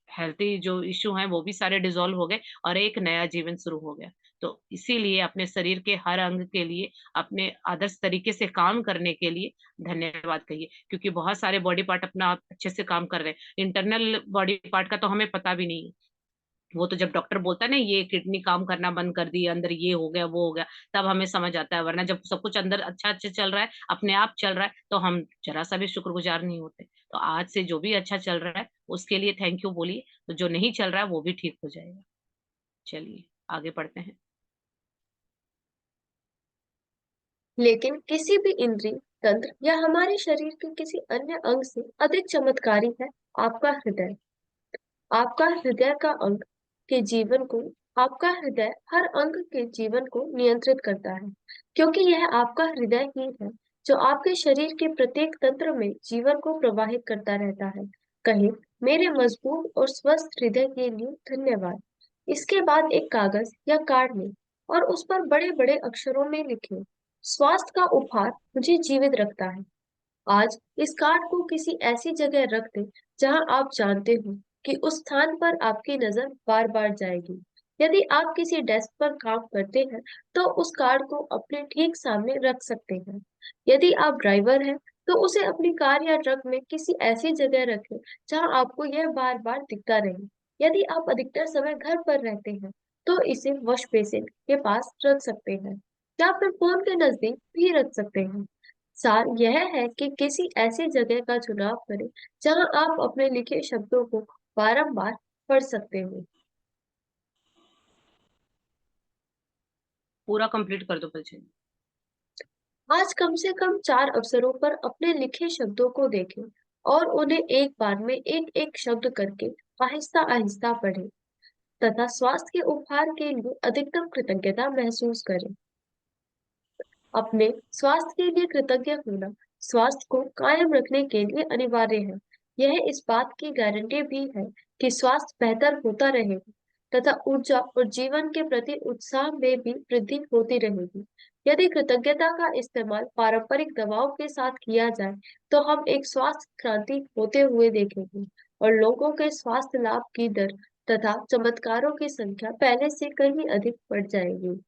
हेल्थी जो इश्यू हैं वो भी सारे डिसॉल्व हो गए, और एक नया जीवन शुरू हो गया। तो इसीलिए अपने शरीर के हर अंग के लिए, अपने आदर्श तरीके से काम करने के लिए धन्यवाद कहिए। क्योंकि बहुत सारे बॉडी पार्ट अपना आप अच्छे से काम कर रहे हैं, इंटरनल बॉडी पार्ट का तो हमें पता भी नहीं है। वो तो जब डॉक्टर बोलता है ना, ये किडनी काम करना बंद कर दी, अंदर ये हो गया वो हो गया, तब हमें समझ आता है। वरना जब सब कुछ अंदर अच्छा अच्छा चल रहा है, अपने आप चल रहा है, तो हम जरा सा भी शुक्रगुजार नहीं होते। तो आज से जो भी अच्छा चल रहा है उसके लिए थैंक यू बोलिए, तो जो नहीं चल रहा है वो भी ठीक हो जाएगा। चलिए आगे बढ़ते हैं। लेकिन किसी भी इंद्रिय तंत्र या हमारे शरीर के किसी अन्य अंग से अधिक चमत्कारी है आपका हृदय। आपका हृदय का अंग के जीवन को आपका हृदय हर अंग के जीवन को नियंत्रित करता है, क्योंकि यह आपका हृदय ही है जो आपके शरीर के प्रत्येक तंत्र में जीवन को प्रवाहित करता रहता है। कहे, मेरे मजबूत और स्वस्थ हृदय के लिए धन्यवाद। इसके बाद एक कागज या कार्ड लें और उस पर बड़े बड़े अक्षरों में लिखें, स्वास्थ्य का उपहार मुझे जीवित रखता है। आज इस कार्ड को किसी ऐसी जगह रख दें जहां आप जानते हो कि उस स्थान पर आपकी नजर बार बार जाएगी। यदि आप किसी डेस्क पर काम करते हैं, तो उस कार्ड को अपने ठीक सामने रख सकते हैं। यदि आप ड्राइवर हैं, तो उसे अपनी कार या ट्रक में किसी ऐसी जगह रखें जहां आपको यह बार बार दिखता रहे। यदि आप अधिकतर समय घर पर रहते हैं, तो इसे वॉश बेसिन के पास रख सकते हैं या फिर फोन के नजदीक भी रख सकते हैं। सार यह है कि किसी ऐसी जगह का चुनाव करें जहां आप अपने लिखे शब्दों को बारंबार पढ़ सकते हो। पूरा कंप्लीट कर दो बच्चे। आज कम से कम 4 अवसरों पर अपने लिखे शब्दों को देखें और उन्हें एक बार में एक एक शब्द करके आहिस्ता आहिस्ता पढ़ें तथा स्वास्थ्य के उपहार के लिए अधिकतम कृतज्ञता महसूस करें। अपने स्वास्थ्य के लिए कृतज्ञ होना स्वास्थ्य को कायम रखने के लिए अनिवार्य है। यह इस बात की गारंटी भी है कि स्वास्थ्य बेहतर होता रहेगा तथा ऊर्जा और जीवन के प्रति उत्साह में भी वृद्धि होती रहेगी। यदि कृतज्ञता का इस्तेमाल पारंपरिक दवाओं के साथ किया जाए, तो हम एक स्वास्थ्य क्रांति होते हुए देखेंगे और लोगों के स्वास्थ्य लाभ की दर तथा चमत्कारों की संख्या पहले से कहीं अधिक बढ़ जाएगी।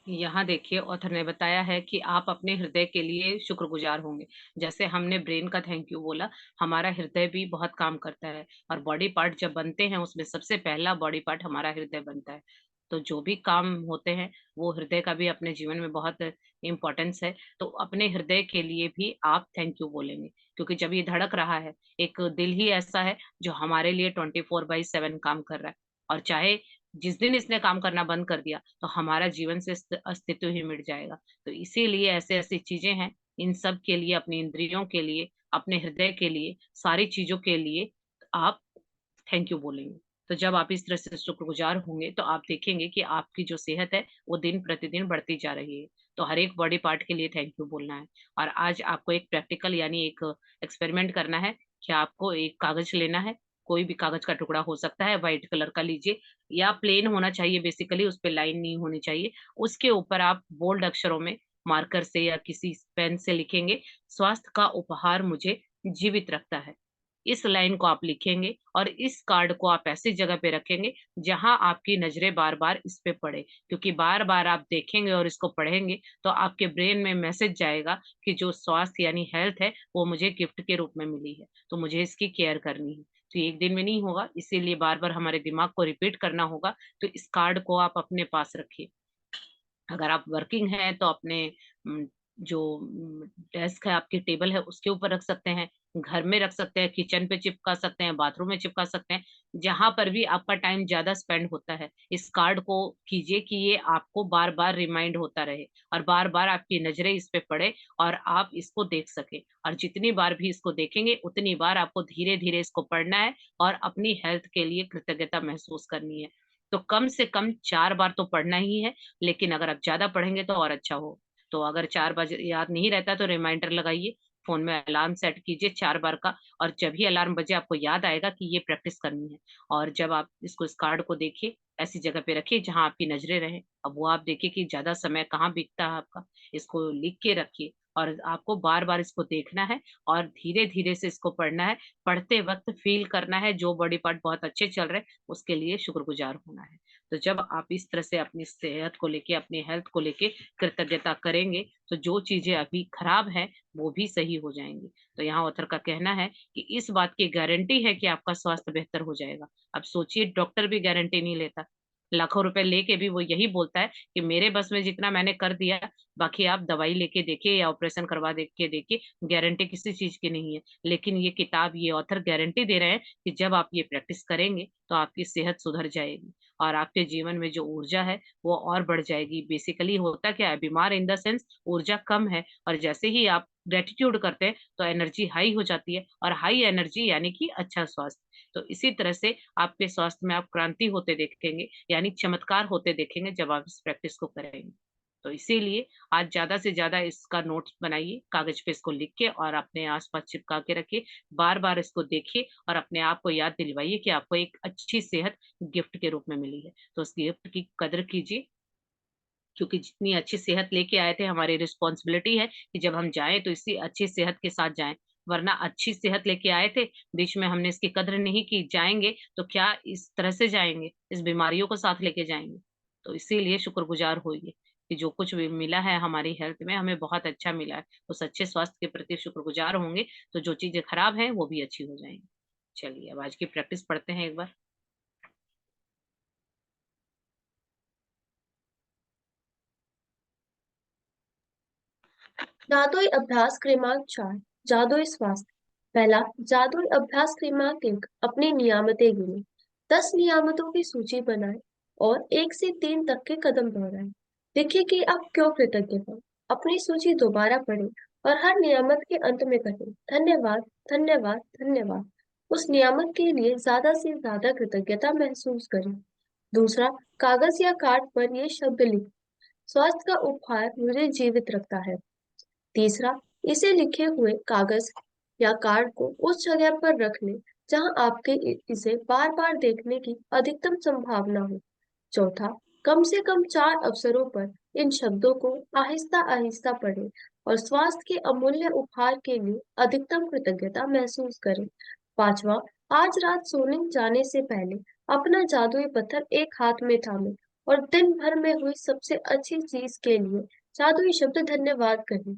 यहाँ देखिए ऑथर ने बताया है कि आप अपने हृदय के लिए शुक्रगुजार होंगे। जैसे हमने ब्रेन का थैंक यू बोला, हमारा हृदय भी बहुत काम करता है और बॉडी पार्ट जब बनते हैं उसमें सबसे पहला बॉडी पार्ट हमारा हृदय बनता है। तो जो भी काम होते हैं वो हृदय का भी अपने जीवन में बहुत इम्पोर्टेंस है। तो अपने हृदय के लिए भी आप थैंक यू बोलेंगे, क्योंकि जब ये धड़क रहा है, एक दिल ही ऐसा है जो हमारे लिए 24/7 काम कर रहा है। और चाहे जिस दिन इसने काम करना बंद कर दिया तो हमारा जीवन से अस्तित्व ही मिट जाएगा। तो इसीलिए ऐसे ऐसी चीजें हैं, इन सब के लिए, अपनी इंद्रियों के लिए, अपने हृदय के लिए, सारी चीजों के लिए आप थैंक यू बोलेंगे। तो जब आप इस तरह से शुक्रगुजार होंगे तो आप देखेंगे कि आपकी जो सेहत है वो दिन प्रतिदिन बढ़ती जा रही है। तो हर एक बॉडी पार्ट के लिए थैंक यू बोलना है। और आज आपको एक प्रैक्टिकल यानी एक एक्सपेरिमेंट करना है कि आपको एक कागज लेना है, कोई भी कागज का टुकड़ा हो सकता है, व्हाइट कलर का लीजिए या प्लेन होना चाहिए, बेसिकली उस पे लाइन नहीं होनी चाहिए। उसके ऊपर आप बोल्ड अक्षरों में मार्कर से या किसी पेन से लिखेंगे, स्वास्थ्य का उपहार मुझे जीवित रखता है। इस लाइन को आप लिखेंगे और इस कार्ड को आप ऐसी जगह पे रखेंगे जहां आपकी नजरें बार बार इस पे पड़े, क्योंकि बार बार आप देखेंगे और इसको पढ़ेंगे तो आपके ब्रेन में मैसेज जाएगा कि जो स्वास्थ्य यानी हेल्थ है वो मुझे गिफ्ट के रूप में मिली है, तो मुझे इसकी केयर करनी है। तो ये एक दिन में नहीं होगा, इसीलिए बार बार हमारे दिमाग को रिपीट करना होगा। तो इस कार्ड को आप अपने पास रखिए। अगर आप वर्किंग हैं तो अपने जो डेस्क है, आपकी टेबल है, उसके ऊपर रख सकते हैं, घर में रख सकते हैं, किचन पे चिपका सकते हैं, बाथरूम में चिपका सकते हैं, जहां पर भी आपका टाइम ज्यादा स्पेंड होता है। इस कार्ड को कीजिए कि ये आपको बार बार रिमाइंड होता रहे और बार बार आपकी नजरें इस पे पड़े और आप इसको देख सके। और जितनी बार भी इसको देखेंगे उतनी बार आपको धीरे धीरे इसको पढ़ना है और अपनी हेल्थ के लिए कृतज्ञता महसूस करनी है। तो कम से कम 4 बार तो पढ़ना ही है, लेकिन अगर आप ज्यादा पढ़ेंगे तो और अच्छा हो। तो अगर 4 बार याद नहीं रहता तो रिमाइंडर लगाइए, फोन में अलार्म सेट कीजिए 4 बार का, और जब ही अलार्म बजे आपको याद आएगा कि ये प्रैक्टिस करनी है। और जब आप इसको, इस कार्ड को देखिए, ऐसी जगह पे रखिए जहां आपकी नजरें रहे। अब वो आप देखिए कि ज्यादा समय कहाँ बीतता है आपका, इसको लिख के रखिए और आपको बार बार इसको देखना है और धीरे धीरे से इसको पढ़ना है। पढ़ते वक्त फील करना है जो बॉडी पार्ट बहुत अच्छे चल रहे हैं उसके लिए शुक्रगुजार होना है। तो जब आप इस तरह से अपनी सेहत को लेके, अपनी हेल्थ को लेके कृतज्ञता करेंगे तो जो चीजें अभी खराब हैं वो भी सही हो जाएंगी। तो यहाँ ऑथर का कहना है कि इस बात की गारंटी है कि आपका स्वास्थ्य बेहतर हो जाएगा। अब सोचिए, डॉक्टर भी गारंटी नहीं लेता, लाखों रुपए लेके भी वो यही बोलता है कि मेरे बस में जितना मैंने कर दिया, बाकी आप दवाई लेके देखिए या ऑपरेशन करवा दे के देखिए, गारंटी किसी चीज की नहीं है। लेकिन ये किताब, ये ऑथर गारंटी दे रहे हैं कि जब आप ये प्रैक्टिस करेंगे तो आपकी सेहत सुधर जाएगी और आपके जीवन में जो ऊर्जा है वो और बढ़ जाएगी। बेसिकली होता क्या है, बीमार इन द सेंस ऊर्जा कम है, और जैसे ही आप ग्रेटिट्यूड करते हैं तो एनर्जी हाई हो जाती है, और हाई एनर्जी यानी कि अच्छा स्वास्थ्य। तो इसी तरह से आपके स्वास्थ्य में आप क्रांति होते देखेंगे, यानी चमत्कार होते देखेंगे जब आप इस प्रैक्टिस को करेंगे। तो इसीलिए आज ज्यादा से ज्यादा इसका नोट्स बनाइए, कागज पे इसको लिख के और अपने आसपास चिपका के रखिए। बार बार इसको देखिए और अपने आप को याद दिलवाइए कि आपको एक अच्छी सेहत गिफ्ट के रूप में मिली है। तो उस गिफ्ट की कदर कीजिए, क्योंकि जितनी अच्छी सेहत लेके आए थे, हमारी रिस्पॉन्सिबिलिटी है कि जब हम जाएं तो इसी अच्छी सेहत के साथ जाएं। वरना अच्छी सेहत लेके आए थे, बीच में हमने इसकी कदर नहीं की, जाएंगे तो क्या इस तरह से जाएंगे, इस बीमारियों को साथ लेके जाएंगे। तो इसीलिए शुक्रगुजार होइए कि जो कुछ भी मिला है हमारी हेल्थ में, हमें बहुत अच्छा मिला है। उस अच्छे स्वास्थ्य के प्रति शुक्रगुजार होंगे तो जो चीजें खराब हैं वो भी अच्छी हो जाएंगी। चलिए अब आज की प्रैक्टिस पढ़ते हैं एक बार। जादुई अभ्यास क्रमांक 4, जादुई स्वास्थ्य। पहला, जादुई अभ्यास क्रमांक 1, अपनी नियामतें गिने। 10 नियामतों की सूची बनाएं और 1 से 3 तक के कदम दोहराएं। देखिए कि आप क्यों कृतज्ञ हैं। अपनी सूची दोबारा पढ़ें और हर नियामत के अंत में कहें, धन्यवाद, धन्यवाद, धन्यवाद। उस नियामत के लिए ज्यादा से ज्यादा कृतज्ञता महसूस करें। दूसरा, कागज या कार्ड पर ये शब्द लिखें, स्वास्थ्य का उपहार मुझे जीवित रखता है। तीसरा, इसे लिखे हुए कागज या कार्ड को उस जगह पर रख लें जहां आपके इसे बार बार देखने की अधिकतम संभावना हो। चौथा, कम से कम 4 अवसरों पर इन शब्दों को आहिस्ता आहिस्ता पढ़ें और स्वास्थ्य के अमूल्य उपहार के लिए अधिकतम कृतज्ञता महसूस करें। पांचवा, आज रात सोने जाने से पहले अपना जादुई पत्थर एक हाथ में थामे और दिन भर में हुई सबसे अच्छी चीज के लिए जादुई शब्द धन्यवाद कहें।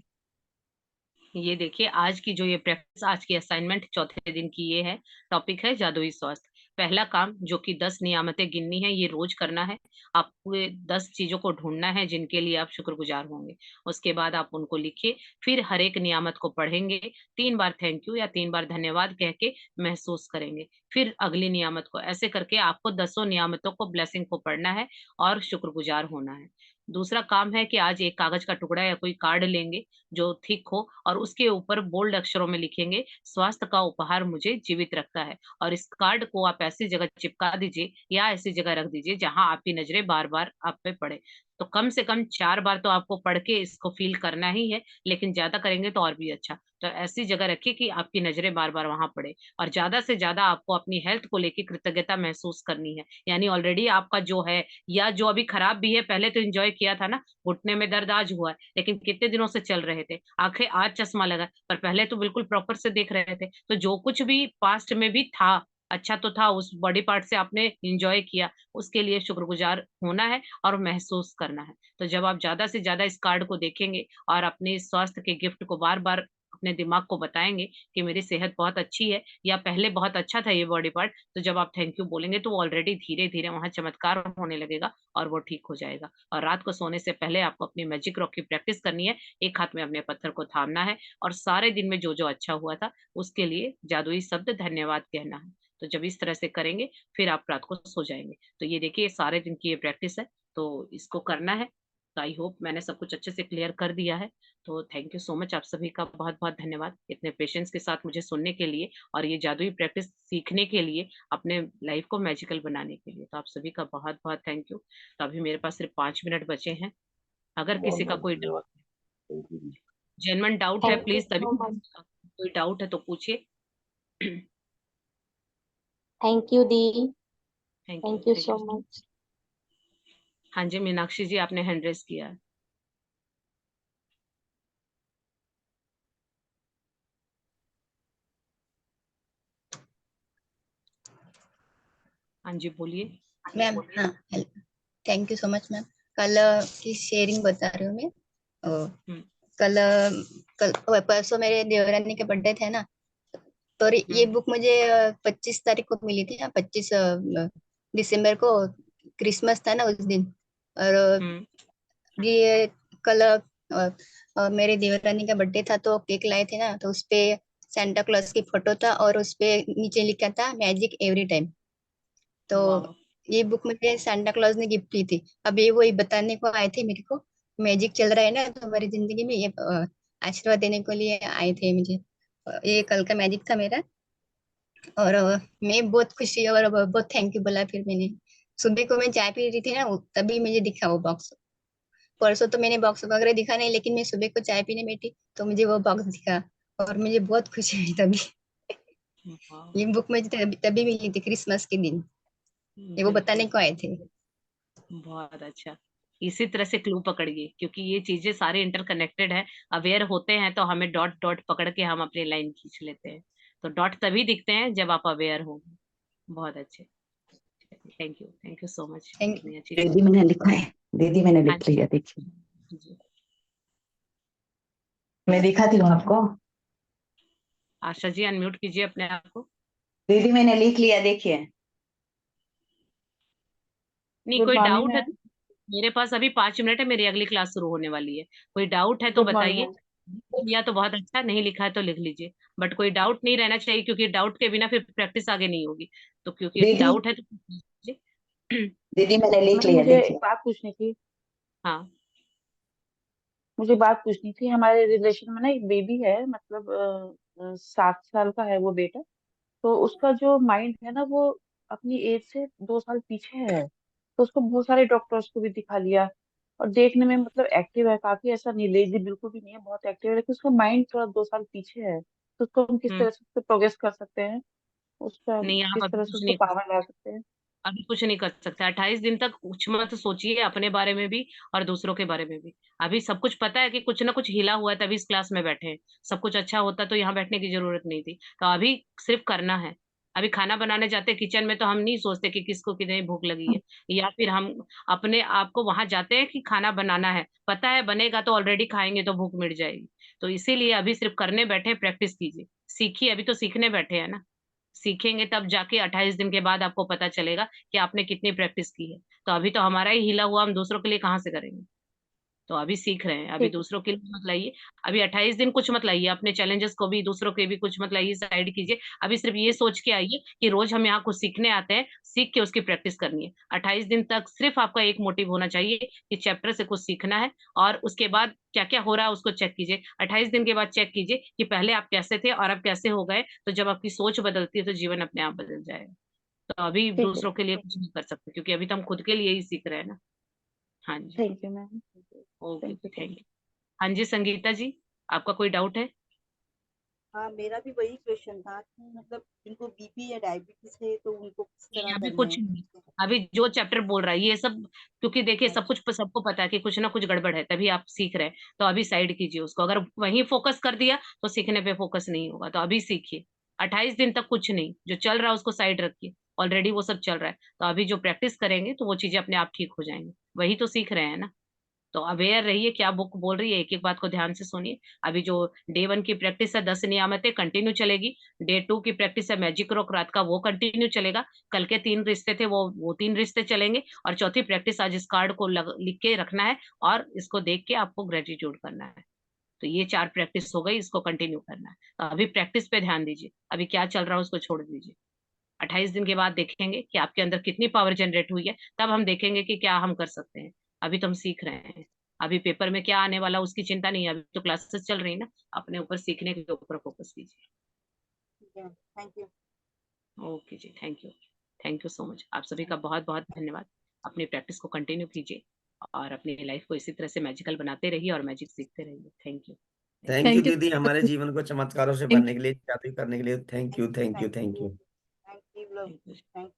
ये देखिए आज की जो ये प्रैक्टिस, आज की असाइनमेंट चौथे दिन की ये है। टॉपिक है जादुई स्वास्थ्य। पहला काम जो कि 10 नियामतें गिननी है, ये रोज करना है। आपको ये 10 चीजों को ढूंढना है जिनके लिए आप शुक्रगुजार होंगे। उसके बाद आप उनको लिखिए, फिर हर एक नियामत को पढ़ेंगे, 3 बार थैंक यू या 3 बार धन्यवाद कह के महसूस करेंगे। फिर अगली नियामत को, ऐसे करके आपको 10 नियामतों को, ब्लेसिंग को पढ़ना है और शुक्रगुजार होना है। दूसरा काम है कि आज एक कागज का टुकड़ा या कोई कार्ड लेंगे जो थिक हो, और उसके ऊपर बोल्ड अक्षरों में लिखेंगे, स्वास्थ्य का उपहार मुझे जीवित रखता है। और इस कार्ड को आप ऐसी जगह चिपका दीजिए या ऐसी जगह रख दीजिए जहां आपकी नजरें बार बार आप पे पड़े। तो कम से कम 4 बार तो आपको पढ़ के इसको फील करना ही है, लेकिन ज्यादा करेंगे तो और भी अच्छा। तो ऐसी जगह रखिए कि आपकी नजरें बार बार वहां पड़े। और ज्यादा से ज्यादा आपको अपनी हेल्थ को लेकर कृतज्ञता महसूस करनी है। यानी ऑलरेडी आपका जो है, या जो अभी खराब भी है, पहले तो एंजॉय किया था ना, घुटने में दर्द आज हुआ है, लेकिन कितने दिनों से चल रहे थे, आंखें आज चश्मा लगा, पर पहले तो बिल्कुल प्रॉपर से देख रहे थे। तो जो कुछ भी पास्ट में भी था, अच्छा तो था, उस बॉडी पार्ट से आपने एंजॉय किया, उसके लिए शुक्रगुजार होना है और महसूस करना है। तो जब आप ज्यादा से ज्यादा इस कार्ड को देखेंगे और अपने स्वास्थ्य के गिफ्ट को बार बार अपने दिमाग को बताएंगे कि मेरी सेहत बहुत अच्छी है, या पहले बहुत अच्छा था ये बॉडी पार्ट, तो जब आप थैंक यू बोलेंगे तो ऑलरेडी धीरे धीरे वहां चमत्कार होने लगेगा और वो ठीक हो जाएगा। और रात को सोने से पहले आपको अपनी मैजिक रॉक की प्रैक्टिस करनी है। एक हाथ में अपने पत्थर को थामना है और सारे दिन में जो जो अच्छा हुआ था उसके लिए जादुई शब्द धन्यवाद कहना है। तो जब इस तरह से करेंगे फिर आप रात को सो जाएंगे। तो ये देखिए, सारे दिन की ये प्रैक्टिस है, तो इसको करना है। तो आई होप मैंने सब कुछ अच्छे से क्लियर कर दिया है। तो थैंक यू सो मच, आप सभी का बहुत बहुत धन्यवाद इतने पेशेंस के साथ मुझे सुनने के लिए और ये जादुई प्रैक्टिस सीखने के लिए, अपने लाइफ को मैजिकल बनाने के लिए। तो आप सभी का बहुत बहुत थैंक यू। तो अभी मेरे पास सिर्फ 5 मिनट बचे हैं। अगर बहुत किसी का बहुत कोई धन्यवाद। थैंक यू जी। जेन्युइन डाउट है, थैंक यू प्लीज तभी, सो मच। कोई डाउट है तो पूछिए। थैंक यू दी। Thank you, thank you thank so you. Much. हाँ जी, मीनाक्षी जी, आपने हैंड रेस किया है। हाँ जी, बोलिए। मैम। हाँ, thank you so much ma'am. कल की शेयरिंग बता रही हूँ मैं। हम्म, कल परसों मेरे देवरानी के बर्थडे थे ना, तो ये हम्म, बुक मुझे 25 तारीख को मिली थी ना, 25 दिसंबर को क्रिसमस था ना उस दिन। और हम्म, ये कल मेरे देवरानी का बर्थडे था, तो केक लाए थे ना, तो उसपे सेंटा क्लॉज की फोटो था और उसपे नीचे लिखा था मैजिक एवरी टाइम। तो वाह, ये बुक मुझे सांता क्लॉज ने गिफ्ट की थी। अब ये वही बताने को आए थे मेरे को, मैजिक चल रहा है ना तो हमारी जिंदगी में, ये आशीर्वाद देने के लिए आए थे मुझे। ये कल का मैजिक था मेरा। और मैं बहुत खुशी और बहुत थैंक यू बोला फिर मैंने। सुबह को मैं चाय पी रही थी ना, तभी मुझे दिखा वो बॉक्स। परसों तो मैंने बॉक्स वगैरह दिखा नहीं, लेकिन मैं सुबह को चाय पीने बैठी तो मुझे वो बॉक्स दिखा और मुझे बहुत खुशी हुई तभी। वाह, ये बुक मुझे तभी तभी मिली थी क्रिसमस के दिन। ये वो बताने बिल्कुल, को आए थे। बहुत अच्छा। इसी तरह से क्लू पकड़िए, क्योंकि ये चीजें सारे इंटरकनेक्टेड है। अवेयर होते हैं तो हमें डॉट डॉट पकड़ के हम अपनी लाइन खींच लेते हैं। तो डॉट तभी दिखते हैं जब आप अवेयर हो। बहुत अच्छे। Thank you so much thank इतनी अच्छी। दीदी मैंने लिखा है, दीदी मैंने हाँ लिख लिया, देखिए जी। मैं दिखाती हूँ आपको। आशा जी, अनम्यूट कीजिए अपने आप को। दीदी मैंने लिख लिया, देखिए। नहीं, गुड कोई मॉर्निंग डाउट है? मैम। मेरे पास अभी 5 मिनट है, मेरी अगली क्लास शुरू होने वाली है। कोई डाउट है तो गुड मॉर्निंग बताइए। मैम। लिया तो बहुत अच्छा, नहीं लिखा है तो लिख लीजिए। बट कोई डाउट नहीं रहना चाहिए, क्योंकि डाउट के बिना फिर प्रैक्टिस आगे नहीं होगी। तो क्योंकि दीदी डाउट है तो पूछ लीजिए। दीदी मैंने लिख मैम लिया, मुझे एक देखिए। बात पूछनी थी। हाँ। मुझे बात पूछनी थी, हमारे रिलेशन में ना एक बेबी है, मतलब 7 साल का है वो बेटा। तो उसका जो माइंड है ना, वो अपनी एज से 2 साल पीछे है। तो उसको बहुत सारे डॉक्टर्स को भी दिखा लिया, और देखने में मतलब एक्टिव है काफी, ऐसा नहीं लेजी बिल्कुल भी नहीं है, बहुत एक्टिव है, लेकिन उसका माइंड थोड़ा 2 साल पीछे है। तो उसको हम किस हम्म। तरह से प्रोग्रेस कर सकते हैं, उसका नहीं, आप किस अभी तरह से कुछ उसको नहीं कर पावर ला सकते हैं। अभी कुछ नहीं कर सकते। 28 दिन तक कुछ मत सोचिए अपने बारे में भी और दूसरों के बारे में भी। अभी सब कुछ पता है कि कुछ ना कुछ हिला हुआ है, तभी इस क्लास में बैठे हैं। सब कुछ अच्छा होता तो यहाँ बैठने की जरूरत नहीं थी। तो अभी सिर्फ करना है। अभी खाना बनाने जाते किचन में तो हम नहीं सोचते कि किसको कितनी भूख लगी है, या फिर हम अपने आप को वहां जाते हैं कि खाना बनाना है, पता है बनेगा तो ऑलरेडी खाएंगे तो भूख मिट जाएगी। तो इसीलिए अभी सिर्फ करने बैठे, प्रैक्टिस कीजिए, सीखिए। अभी तो सीखने बैठे हैं ना, सीखेंगे तब जाके 28 दिन के बाद आपको पता चलेगा कि आपने कितनी प्रैक्टिस की है। तो अभी तो हमारा ही हिला हुआ हम दूसरों के लिए कहाँ से करेंगे। तो अभी सीख रहे हैं, अभी ठीक है। दूसरों के लिए मत लाइए। अभी 28 दिन कुछ मत लाइए, अपने चैलेंजेस को भी दूसरों के भी कुछ मत लाइए, साइड कीजिए। अभी सिर्फ ये सोच के आइए कि रोज हम यहाँ कुछ सीखने आते हैं, सीख के उसकी प्रैक्टिस करनी है। 28 दिन तक सिर्फ आपका एक मोटिव होना चाहिए कि चैप्टर से कुछ सीखना है, और उसके बाद क्या क्या हो रहा है उसको चेक कीजिए। 28 दिन के बाद चेक कीजिए कि पहले आप कैसे थे और अब कैसे हो गए। तो जब आपकी सोच बदलती है तो जीवन अपने आप बदल जाएगा। तो अभी ठीक है। दूसरों के लिए कुछ नहीं कर सकते, क्योंकि अभी तो हम खुद के लिए ही सीख रहे हैं ना। हाँ जी। Thank you ma'am. Okay, thank you thank thank you. हाँ जी, संगीता जी, आपका कोई डाउट है? हाँ, मेरा भी वही क्वेश्चन था कि मतलब जिनको बीपी या डायबिटीज है तो उनको किस नहीं, तरह अभी करना कुछ है? नहीं। अभी जो चैप्टर बोल रहा है ये सब, क्योंकि देखिए सब अच्छा। कुछ सबको पता है कि कुछ ना कुछ गड़बड़ है, तभी आप सीख रहे हैं। तो अभी साइड कीजिए उसको, अगर वहीं फोकस कर दिया तो सीखने पे फोकस नहीं होगा। तो अभी सीखिए। 28 दिन तक कुछ नहीं, जो चल रहा है उसको साइड रखिए। ऑलरेडी वो सब चल रहा है, तो अभी जो प्रैक्टिस करेंगे तो वो चीजें अपने आप ठीक हो जाएंगी। वही तो सीख रहे हैं ना। तो अवेयर रहिए क्या बुक बोल रही है, एक एक बात को ध्यान से सुनिए। अभी जो डे 1 की प्रैक्टिस है 10 नियामतें, कंटिन्यू चलेगी। डे 2 की प्रैक्टिस है मैजिक रॉक रात का, वो कंटिन्यू चलेगा। कल के 3 रिश्ते थे, वो 3 रिश्ते चलेंगे। और चौथी प्रैक्टिस आज इस कार्ड को लिख के रखना है, और इसको देख के आपको ग्रेटिट्यूड करना है। तो ये 4 प्रैक्टिस हो गई, इसको कंटिन्यू करना है। तो अभी प्रैक्टिस पे ध्यान दीजिए, अभी क्या चल रहा है उसको छोड़ दीजिए। 28 दिन के बाद देखेंगे कि आपके अंदर कितनी पावर जनरेट हुई है, तब हम देखेंगे कि क्या हम कर सकते हैं। अभी तो हम सीख रहे हैं। अभी पेपर में क्या आने वाला उसकी चिंता नहीं है, अभी तो क्लासेस चल रही है ना। अपने ऊपर सीखने के ऊपर फोकस कीजिए। ठीक है, थैंक यू। ओके जी, thank you. Thank you so much, आप सभी का बहुत बहुत धन्यवाद। अपनी प्रैक्टिस को कंटिन्यू कीजिए, और अपनी लाइफ को इसी तरह से मैजिकल बनाते रहिए और मैजिक सीखते रहिए। Thank you. Thank you thank you. दीदी, हमारे जीवन को चमत्कारों से थैंक भरने के लिए, जादू करने के लिए। Thank thank you you, thank you thank thank you, you. Thank you, love, you. Thank